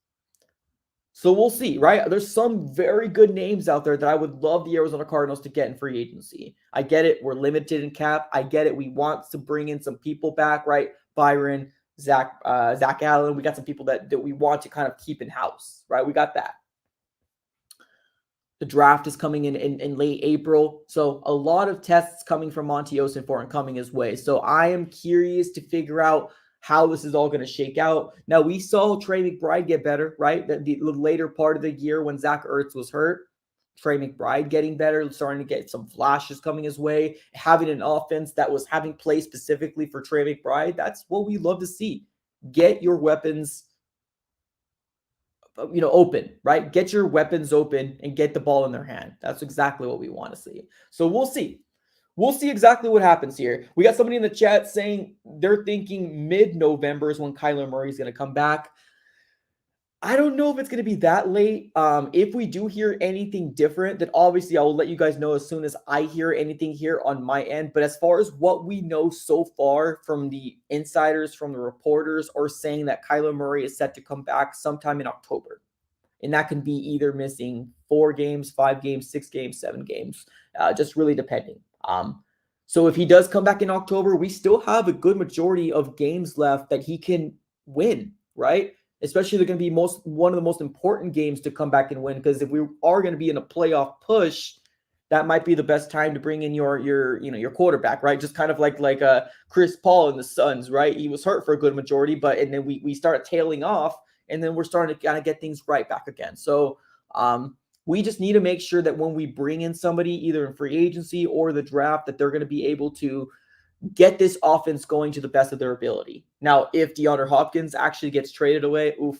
So we'll see, right? There's some very good names out there that I would love the Arizona Cardinals to get in free agency. I get it. We're limited in cap. I get it. We want to bring in some people back, right? Byron, Zach Allen. We got some people that we want to kind of keep in house, right? We got that. The draft is coming in late April. So a lot of tests coming from Monty Ossenfort and coming his way. So I am curious to figure out how this is all going to shake out. Now, we saw Trey McBride get better, right? The later part of the year when Zach Ertz was hurt, Trey McBride getting better, starting to get some flashes coming his way, having an offense that was having plays specifically for Trey McBride. That's what we love to see. Get your weapons, open, right? Get your weapons open and get the ball in their hand. That's exactly what we want to see. So we'll see. We'll see exactly what happens here. We got somebody in the chat saying they're thinking mid-November is when Kyler Murray is going to come back. I don't know if it's going to be that late. If we do hear anything different, then obviously I will let you guys know as soon as I hear anything here on my end. But as far as what we know so far from the insiders, from the reporters, are saying that Kyler Murray is set to come back sometime in October. And that can be either missing 4 games, 5 games, 6 games, 7 games, just really depending. So if he does come back in October, we still have a good majority of games left that he can win, right? Especially they're going to be one of the most important games to come back and win, because if we are going to be in a playoff push, that might be the best time to bring in your quarterback, right? Just kind of like Chris Paul and the Suns, right? He was hurt for a good majority, and then we started tailing off, and then we're starting to kind of get things right back again. So we just need to make sure that when we bring in somebody, either in free agency or the draft, that they're going to be able to get this offense going to the best of their ability. Now, if DeAndre Hopkins actually gets traded away, oof.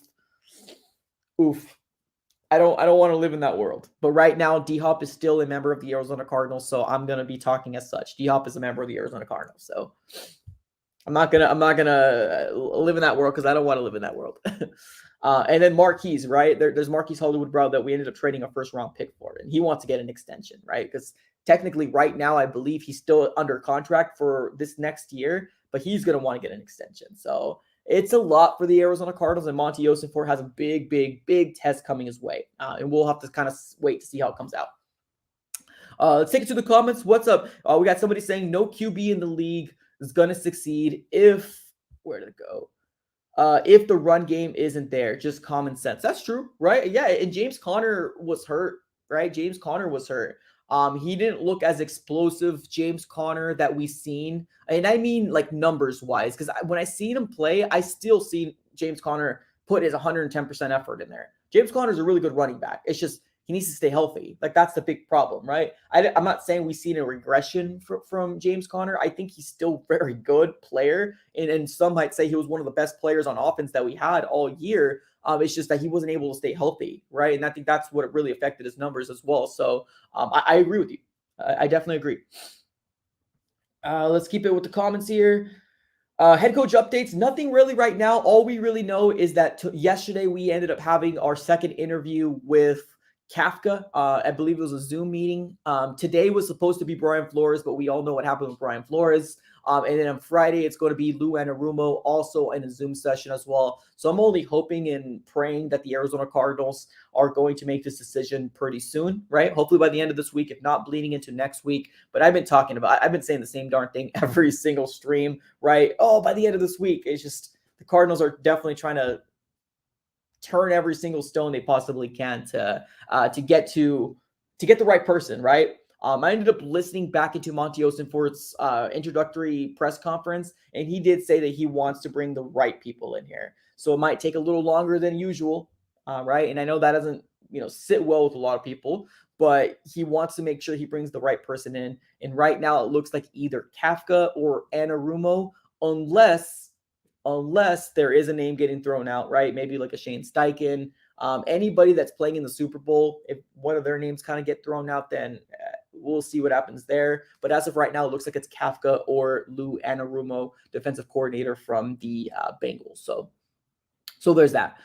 I don't want to live in that world. But right now, D-Hop is still a member of the Arizona Cardinals, so I'm going to be talking as such. D-Hop is a member of the Arizona Cardinals, so I'm not gonna live in that world because I don't want to live in that world. And then Marquise, right? There's Marquise Hollywood Brown that we ended up trading a first-round pick for, and he wants to get an extension, right? Because technically, right now, I believe he's still under contract for this next year, but he's going to want to get an extension. So it's a lot for the Arizona Cardinals, and Monty Ossenfort has a big test coming his way, and we'll have to kind of wait to see how it comes out. Let's take it to the comments. What's up? We got somebody saying no QB in the league is going to succeed where did it go? If the run game isn't there, just common sense. That's true, right? Yeah, and James Conner was hurt, right? James Conner was hurt. He didn't look as explosive, James Conner, that we've seen. And I mean like numbers wise, because when I seen him play, I still see James Conner put his 110% effort in there. James Conner is a really good running back. It's just he needs to stay healthy. Like, that's the big problem, right? I'm not saying we've seen a regression from James Conner. I think he's still a very good player. And some might say he was one of the best players on offense that we had all year. It's just that he wasn't able to stay healthy, right? And I think that's what really affected his numbers as well. So I agree with you. I definitely agree. Let's keep it with the comments here. Head coach updates, nothing really right now. All we really know is that yesterday we ended up having our second interview with Kafka. I believe it was a Zoom meeting. Today was supposed to be Brian Flores, but we all know what happened with Brian Flores. And then on Friday, it's going to be Lou Anarumo, also in a Zoom session as well. So I'm only hoping and praying that the Arizona Cardinals are going to make this decision pretty soon, right? Hopefully by the end of this week, if not bleeding into next week. But I've been saying the same darn thing every single stream, right? Oh, by the end of this week. It's just the Cardinals are definitely trying to turn every single stone they possibly can to get the right person, right? I ended up listening back into Monty Osenfort's introductory press conference, and he did say that he wants to bring the right people in here. So it might take a little longer than usual, right? And I know that doesn't, sit well with a lot of people, but he wants to make sure he brings the right person in. And right now it looks like either Kafka or Anarumo, unless there is a name getting thrown out, right? Maybe like a Shane Steichen, anybody that's playing in the Super Bowl. If one of their names kind of get thrown out, then we'll see what happens there. But as of right now, it looks like it's Kafka or Lou Anarumo, defensive coordinator from the Bengals. So there's that.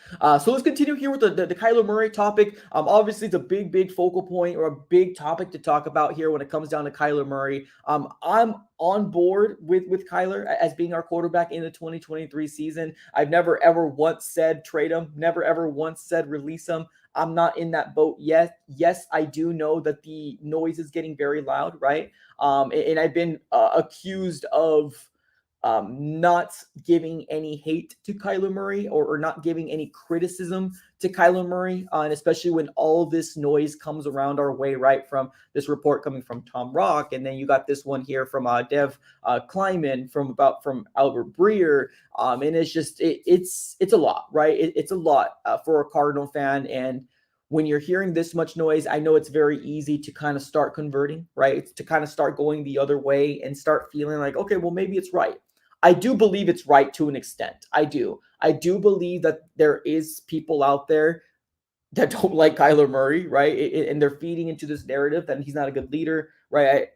So let's continue here with the Kyler Murray topic. Obviously, it's a big focal point or a big topic to talk about here when it comes down to Kyler Murray. I'm on board with Kyler as being our quarterback in the 2023 season. I've never ever once said trade him, never ever once said release him. I'm not in that boat yet. Yes, I do know that the noise is getting very loud, right? And I've been accused of not giving any hate to Kyler Murray or not giving any criticism to Kyler Murray, and especially when all this noise comes around our way, right? From this report coming from Tom Rock, and then you got this one here from Dev Kleiman from Albert Breer, and it's just it's a lot, right? It's a lot for a Cardinal fan, and when you're hearing this much noise, I know it's very easy to kind of start converting, right? To kind of start going the other way and start feeling like, okay, well, maybe it's right. I do believe it's right to an extent. I do believe that there is people out there that don't like Kyler Murray, right? And they're feeding into this narrative that he's not a good leader, right?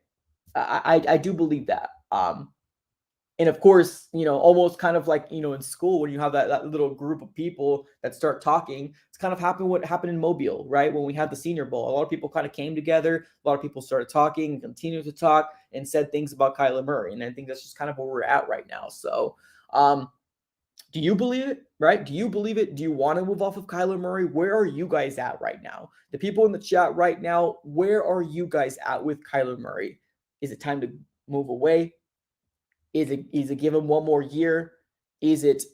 I do believe that. And of course, almost kind of like, in school when you have that little group of people that start talking, it's kind of what happened in Mobile, right? When we had the Senior Bowl, a lot of people kind of came together. A lot of people started talking, continued to talk, and said things about Kyler Murray. And I think that's just kind of where we're at right now. So, do you believe it, right? Do you believe it? Do you want to move off of Kyler Murray? Where are you guys at right now? The people in the chat right now, where are you guys at with Kyler Murray? Is it time to move away? Is it give him one more year? Is it,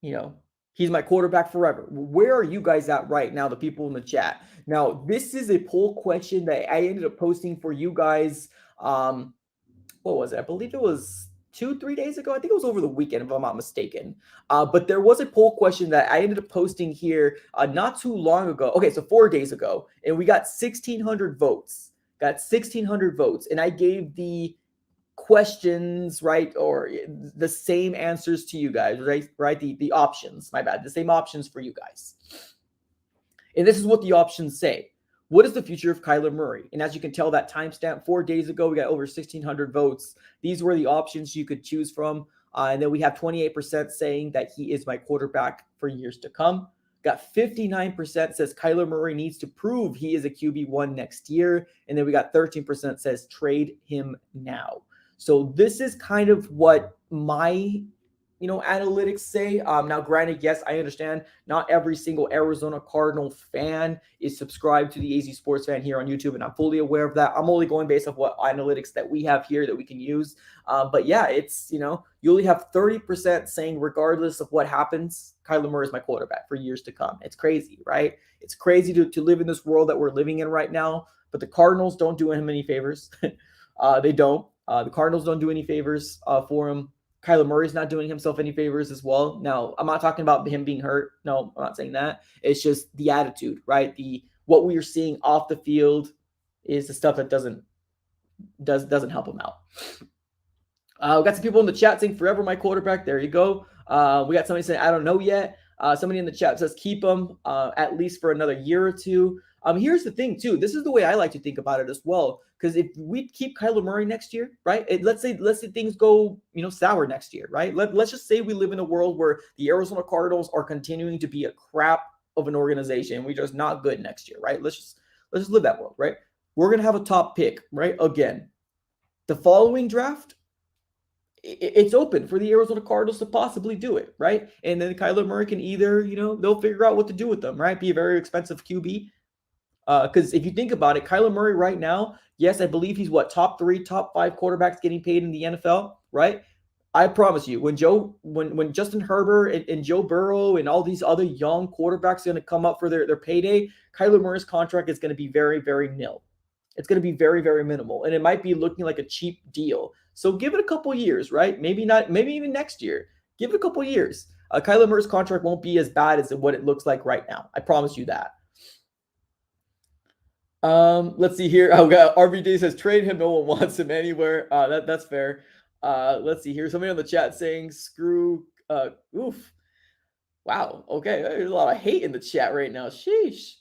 he's my quarterback forever? Where are you guys at right now, the people in the chat? Now, this is a poll question that I ended up posting for you guys. What was it? I believe it was 2-3 days ago. I think it was over the weekend, if I'm not mistaken. But there was a poll question that I ended up posting here not too long ago. Okay, so 4 days ago. And we got 1,600 votes. And I gave the questions, right, or the same answers to you guys, right? The options, my bad, the same options for you guys. And this is what the options say. What is the future of Kyler Murray? And as you can tell, that timestamp 4 days ago, we got over 1,600 votes. These were the options you could choose from. And then we have 28% saying that he is my quarterback for years to come. Got 59% says Kyler Murray needs to prove he is a QB1 next year. And then we got 13% says trade him now. So this is kind of what my, analytics say. Now, granted, yes, I understand not every single Arizona Cardinal fan is subscribed to the AZ Sports Fan here on YouTube, and I'm fully aware of that. I'm only going based off what analytics that we have here that we can use. But yeah, it's, you only have 30% saying regardless of what happens, Kyler Murray is my quarterback for years to come. It's crazy, right? It's crazy to live in this world that we're living in right now, but the Cardinals don't do him any favors. They don't. The Cardinals don't do any favors for him. Kyler Murray's not doing himself any favors as well. Now, I'm not talking about him being hurt. No, I'm not saying that. It's just the attitude, right? What we are seeing off the field is the stuff that doesn't help him out. We got some people in the chat saying forever my quarterback. There you go. We got somebody saying I don't know yet. Somebody in the chat says keep him at least for another year or two. Here's the thing too. This is the way I like to think about it as well. Because if we keep Kyler Murray next year, right? Let's say things go, sour next year, right? Let's just say we live in a world where the Arizona Cardinals are continuing to be a crap of an organization. We're just not good next year, right? Let's just live that world, right? We're gonna have a top pick, right? Again, the following draft, it's open for the Arizona Cardinals to possibly do it, right? And then Kyler Murray can either, they'll figure out what to do with them, right? Be a very expensive QB. Because if you think about it, Kyler Murray right now, yes, I believe he's top 3, top 5 quarterbacks getting paid in the NFL, right? I promise you, when Justin Herbert and Joe Burrow and all these other young quarterbacks are going to come up for their payday, Kyler Murray's contract is going to be very, very nil. It's going to be very, very minimal, and it might be looking like a cheap deal. So give it a couple years, right? Maybe not, maybe even next year. Give it a couple years. Kyler Murray's contract won't be as bad as what it looks like right now. I promise you that. Let's see here. Oh, RVD says trade him. No one wants him anywhere. That's fair. Let's see here. Somebody on the chat saying screw. Oof. Wow. Okay. There's a lot of hate in the chat right now. Sheesh.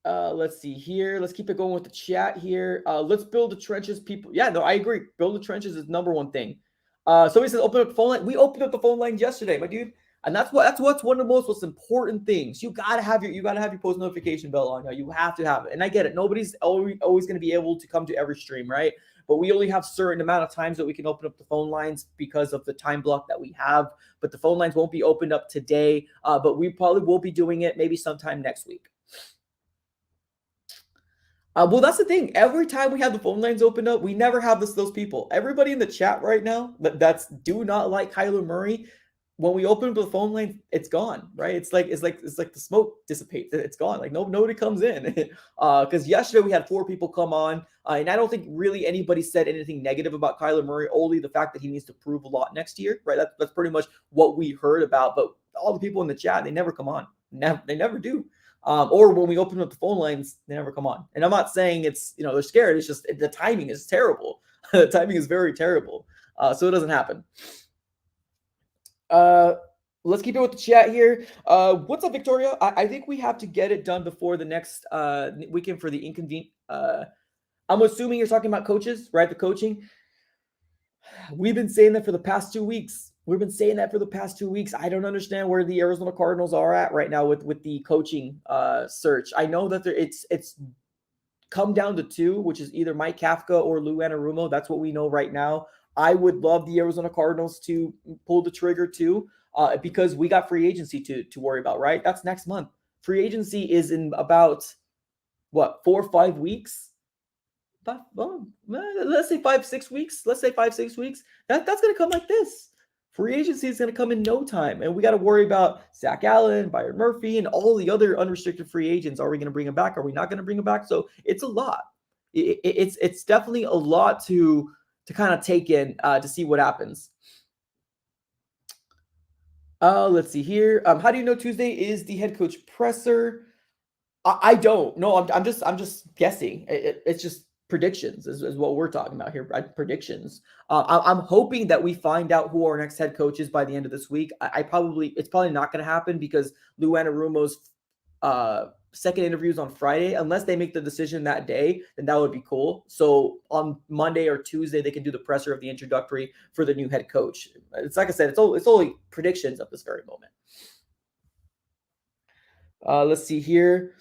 Let's see here. Let's keep it going with the chat here. Let's build the trenches, people. Yeah, no, I agree. Build the trenches is number one thing. Somebody says open up the phone line. We opened up the phone line yesterday, my dude. And that's what's one of the most important things. You gotta have your post notification bell on. You have to have it. And I get it. Nobody's always going to be able to come to every stream, right? But we only have certain amount of times that we can open up the phone lines because of the time block that we have. But the phone lines won't be opened up today. But we probably will be doing it maybe sometime next week. Well, that's the thing. Every time we have the phone lines opened up, we never have those people. Everybody in the chat right now that's do not like Kyler Murray. When we open up the phone line, it's gone, right? It's like the smoke dissipates. It's gone. Like nobody comes in. Because yesterday we had 4 people come on, and I don't think really anybody said anything negative about Kyler Murray. Only the fact that he needs to prove a lot next year, right? That's pretty much what we heard about. But all the people in the chat, they never come on. They never do. Or when we open up the phone lines, they never come on. And I'm not saying it's they're scared. It's just the timing is terrible. The timing is very terrible. So it doesn't happen. Let's keep it with the chat here. What's up, Victoria? I think we have to get it done before the next weekend for the inconvenient. I'm assuming you're talking about coaches, right? The coaching. We've been saying that for the past 2 weeks. I don't understand where the Arizona Cardinals are at right now with the coaching search. I know that it's come down to 2, which is either Mike Kafka or Lou Anarumo. That's what we know right now. I would love the Arizona Cardinals to pull the trigger too, because we got free agency to worry about, right? That's next month. Free agency is in about, 4 or 5 weeks? Let's say 5-6 weeks. That's going to come like this. Free agency is going to come in no time. And we got to worry about Zach Allen, Byron Murphy, and all the other unrestricted free agents. Are we going to bring them back? Are we not going to bring them back? So it's a lot. It's definitely a lot to kind of take in to see what happens. Let's see here. How do you know Tuesday is the head coach presser? I don't know. I'm just guessing. It's just predictions is what we're talking about here. Predictions. I'm hoping that we find out who our next head coach is by the end of this week. It's probably not going to happen because Lou Anarumo's second interviews on Friday. Unless they make the decision that day, then that would be cool. So on Monday or Tuesday, they can do the presser of the introductory for the new head coach. It's like I said, it's only predictions at this very moment. Let's see here.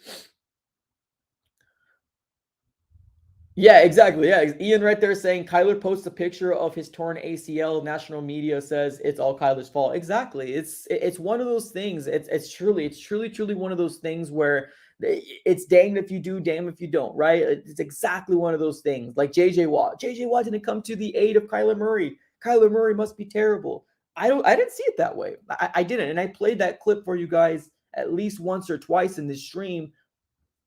Yeah, exactly. Yeah, Ian right there saying Kyler posts a picture of his torn ACL. National media says it's all Kyler's fault. Exactly. It's one of those things. It's truly one of those things where it's dang if you do, damn if you don't. Right? It's exactly one of those things. Like JJ Watt. JJ Watt didn't come to the aid of Kyler Murray. Kyler Murray must be terrible. I didn't see it that way. I didn't, and I played that clip for you guys at least once or twice in this stream.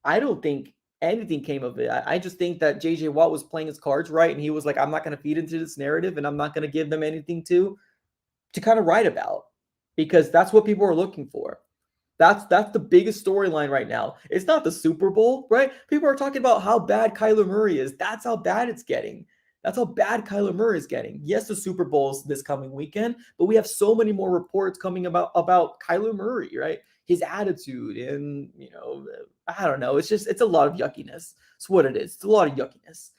I don't think anything came of it. I just think that JJ Watt was playing his cards right, and he was like, I'm not going to feed into this narrative, and I'm not going to give them anything to kind of write about, because that's what people are looking for. That's the biggest storyline right now. It's not the Super Bowl, right? People are talking about how bad Kyler Murray is. That's how bad it's getting. That's how bad Kyler Murray is getting. Yes, the Super Bowl's this coming weekend, but we have so many more reports coming about Kyler Murray, right? His attitude, and I don't know. It's a lot of yuckiness. It's what it is. It's a lot of yuckiness.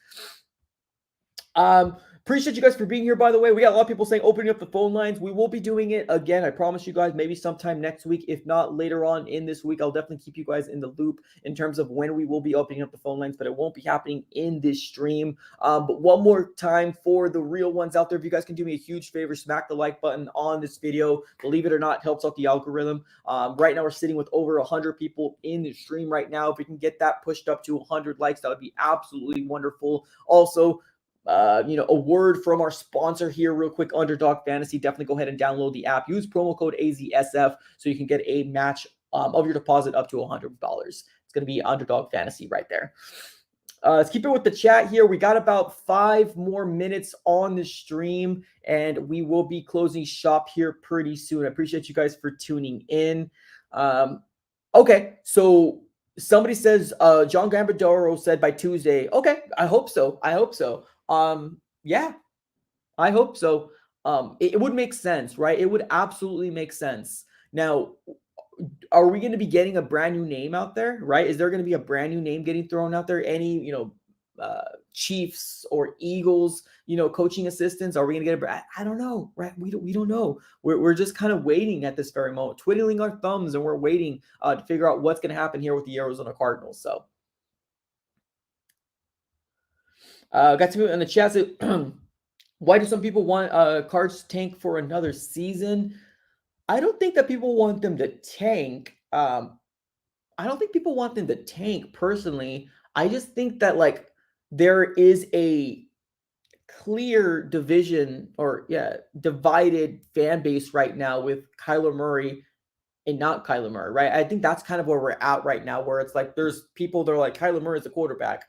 Appreciate you guys for being here, by the way. We got a lot of people saying opening up the phone lines. We will be doing it again. I promise you guys, maybe sometime next week. If not later on in this week, I'll definitely keep you guys in the loop in terms of when we will be opening up the phone lines, but it won't be happening in this stream. But one more time for the real ones out there, if you guys can do me a huge favor, smack the like button on this video. Believe it or not, helps out the algorithm. Right now, we're sitting with over 100 people in the stream right now. If we can get that pushed up to 100 likes, that would be absolutely wonderful. Also, a word from our sponsor here real quick, Underdog Fantasy. Definitely go ahead and download the app. Use promo code AZSF so you can get a match of your deposit up to $100. It's going to be Underdog Fantasy right there. Let's keep it with the chat here. We got about 5 more minutes on the stream, and we will be closing shop here pretty soon. I appreciate you guys for tuning in. Okay, so somebody says John Gambadoro said by Tuesday. Okay, I hope so. Yeah, I hope so. It would make sense, right? It would absolutely make sense. Now, are we going to be getting a brand new name out there, right? Is there going to be a brand new name getting thrown out there? Any, Chiefs or Eagles, coaching assistants? Are we going to get I don't know, right? We don't know. We're just kind of waiting at this very moment, twiddling our thumbs, and we're waiting to figure out what's going to happen here with the Arizona Cardinals. So, got to in the chat. So, why do some people want Cards to tank for another season? I don't think that people want them to tank. I don't think people want them to tank personally. I just think that there is a clear division divided fan base right now with Kyler Murray and not Kyler Murray, right? I think that's kind of where we're at right now, where it's like there's people that are like Kyler Murray is the quarterback.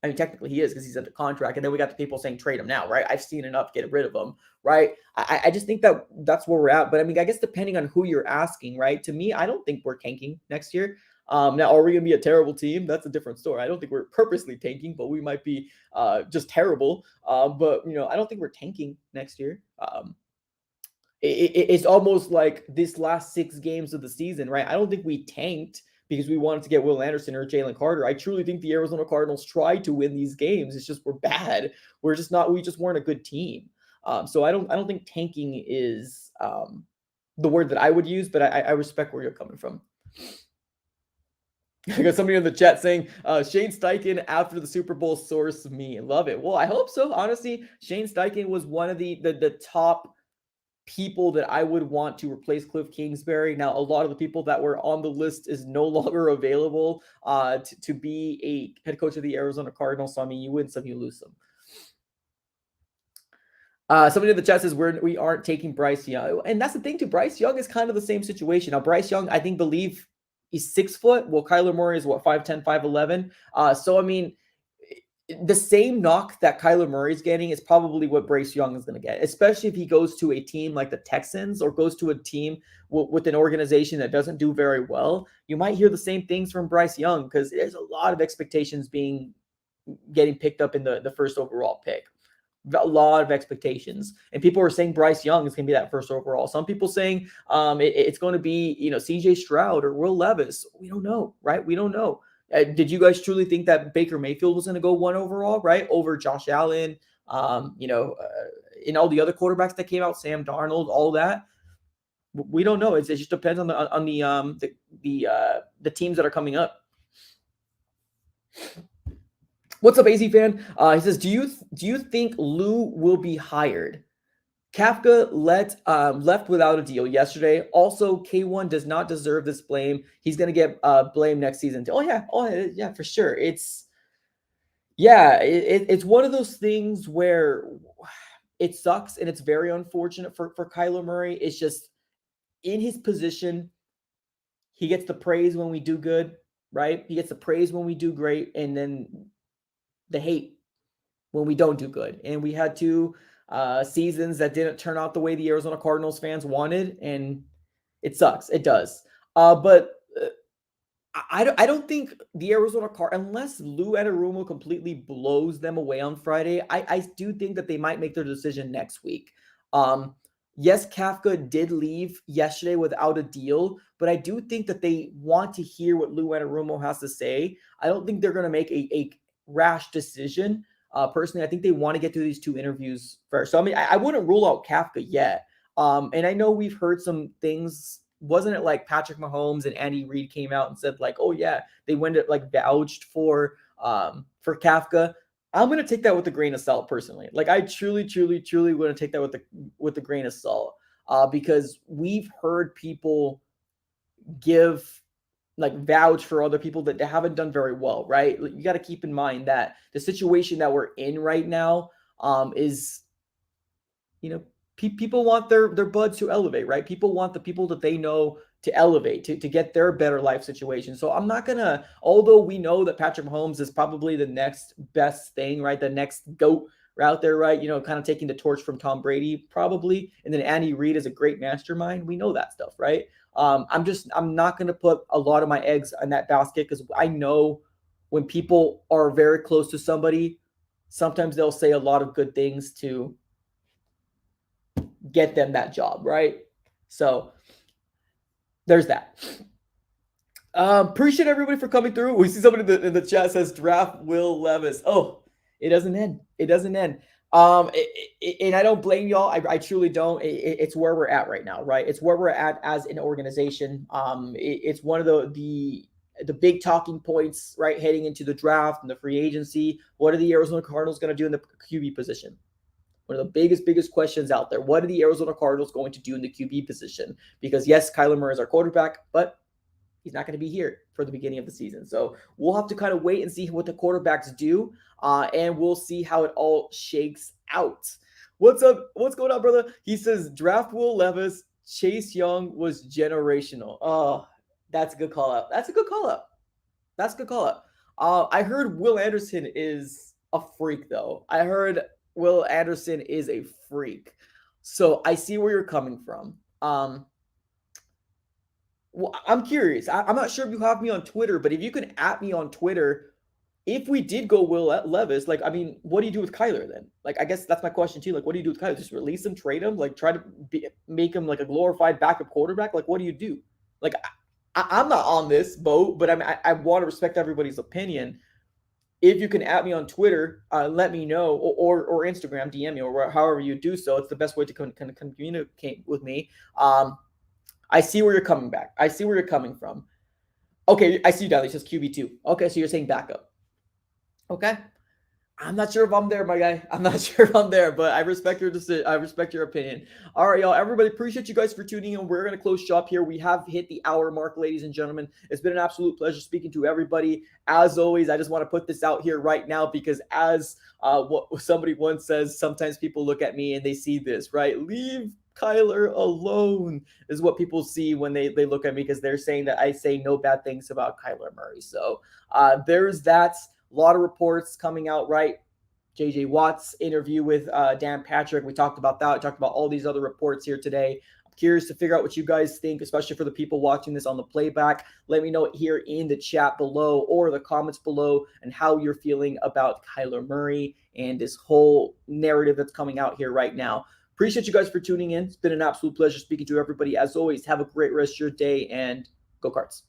I mean, technically he is because he's under contract. And then we got the people saying trade him now, right? I've seen enough, get rid of him, right? I just think that that's where we're at. But I mean, I guess depending on who you're asking, right? To me, I don't think we're tanking next year. Now, are we going to be a terrible team? That's a different story. I don't think we're purposely tanking, but we might be just terrible. But, I don't think we're tanking next year. It's almost like this last 6 games of the season, right? I don't think we tanked because we wanted to get Will Anderson or Jalen Carter. I truly think the Arizona Cardinals tried to win these games. It's just we're bad. We just weren't a good team. So I don't think tanking is the word that I would use, but I respect where you're coming from. I got somebody in the chat saying Shane Steichen after the Super Bowl source me. Love it. Well, I hope so. Honestly, Shane Steichen was one of the top people that I would want to replace Cliff Kingsbury. Now, a lot of the people that were on the list is no longer available to be a head coach of the Arizona Cardinals. So, I mean, you win some, you lose some. Somebody in the chat says we aren't taking Bryce Young. And that's the thing too. Bryce Young is kind of the same situation. Now, Bryce Young, I believe he's 6 foot. Well, Kyler Murray is 5'10", 5'11". So, I mean, the same knock that Kyler Murray is getting is probably what Bryce Young is going to get, especially if he goes to a team like the Texans or goes to a team with an organization that doesn't do very well. You might hear the same things from Bryce Young because there's a lot of expectations getting picked up in the first overall pick. A lot of expectations, and people are saying Bryce Young is going to be that first overall. Some people saying it's going to be CJ Stroud or Will Levis. We don't know, right? We don't know. Did you guys truly think that Baker Mayfield was going to go 1 overall, right? Over Josh Allen, and all the other quarterbacks that came out, Sam Darnold, all that? We don't know. It just depends on the teams that are coming up. What's up, AZ fan? He says, do you think Lou will be hired? Kafka left without a deal yesterday. Also, K1 does not deserve this blame. He's going to get blamed next season. Oh yeah, for sure. It's one of those things where it sucks and it's very unfortunate for Kyler Murray. It's just in his position, he gets the praise when we do good, right? He gets the praise when we do great, and then the hate when we don't do good. And we had 2 seasons that didn't turn out the way the Arizona Cardinals fans wanted, and it sucks. It does. But I don't think the Arizona unless Lou Anarumo completely blows them away on Friday, I do think that they might make their decision next week. Yes, Kafka did leave yesterday without a deal, but I do think that they want to hear what Lou Anarumo has to say. I don't think they're going to make a rash decision Personally, I think they want to get through these 2 interviews first. So, I mean, I wouldn't rule out Kafka yet. And I know we've heard some things. Wasn't it like Patrick Mahomes and Andy Reid came out and said like, oh yeah, they went to like vouched for Kafka. I'm going to take that with a grain of salt personally. Like I truly want to take that with a grain of salt because we've heard people give like vouch for other people that haven't done very well, right? You got to keep in mind that the situation that we're in right now is, people want their buds to elevate, right? People want the people that they know to elevate, to get their better life situation. So I'm not going to, although we know that Patrick Mahomes is probably the next best thing, right? The next GOAT out there, right? Kind of taking the torch from Tom Brady probably. And then Andy Reid is a great mastermind. We know that stuff, right? I'm not going to put a lot of my eggs in that basket because I know when people are very close to somebody, sometimes they'll say a lot of good things to get them that job, right? So there's that. Appreciate everybody for coming through. We see somebody in the chat says draft Will Levis. Oh, it doesn't end. It doesn't end. And I don't blame y'all. I truly don't. It's where we're at right now, right? It's where we're at as an organization. It's one of the big talking points, right? Heading into the draft and the free agency. What are the Arizona Cardinals going to do in the QB position? One of the biggest questions out there. What are the Arizona Cardinals going to do in the QB position? Because yes, Kyler Murray is our quarterback, but he's not going to be here for the beginning of the season. So we'll have to kind of wait and see what the quarterbacks do. And we'll see how it all shakes out. What's up? What's going on, brother? He says, draft Will Levis. Chase Young was generational. Oh, that's a good call out. That's a good call out. I heard Will Anderson is a freak, though. I heard Will Anderson is a freak. So I see where you're coming from. Well, I'm curious. I'm not sure if you have me on Twitter, but if you can at me on Twitter, if we did go Will Levis, like, I mean, what do you do with Kyler then? Like, I guess that's my question too. Like, what do you do with Kyler? Just release him, trade him, like try to make him like a glorified backup quarterback? Like, what do you do? Like, I'm not on this boat, but I want to respect everybody's opinion. If you can at me on Twitter, let me know, or Instagram, DM me, or however you do so. It's the best way to communicate with me. I see where you're coming back. I see where you're coming from. Okay, I see you down there. It says QB2. Okay, so you're saying backup. Okay. I'm not sure if I'm there, my guy. I'm not sure if I'm there, but I respect your decision. I respect your opinion. All right, y'all. Everybody, appreciate you guys for tuning in. We're going to close shop here. We have hit the hour mark, ladies and gentlemen. It's been an absolute pleasure speaking to everybody. As always, I just want to put this out here right now because as what somebody once says, sometimes people look at me and they see this, right? Leave Kyler alone is what people see when they look at me because they're saying that I say no bad things about Kyler Murray. So there's that. A lot of reports coming out, right? J.J. Watt's interview with Dan Patrick. We talked about that. We talked about all these other reports here today. I'm curious to figure out what you guys think, especially for the people watching this on the playback. Let me know here in the chat below or the comments below and how you're feeling about Kyler Murray and this whole narrative that's coming out here right now. Appreciate you guys for tuning in. It's been an absolute pleasure speaking to everybody. As always, have a great rest of your day and go Cards.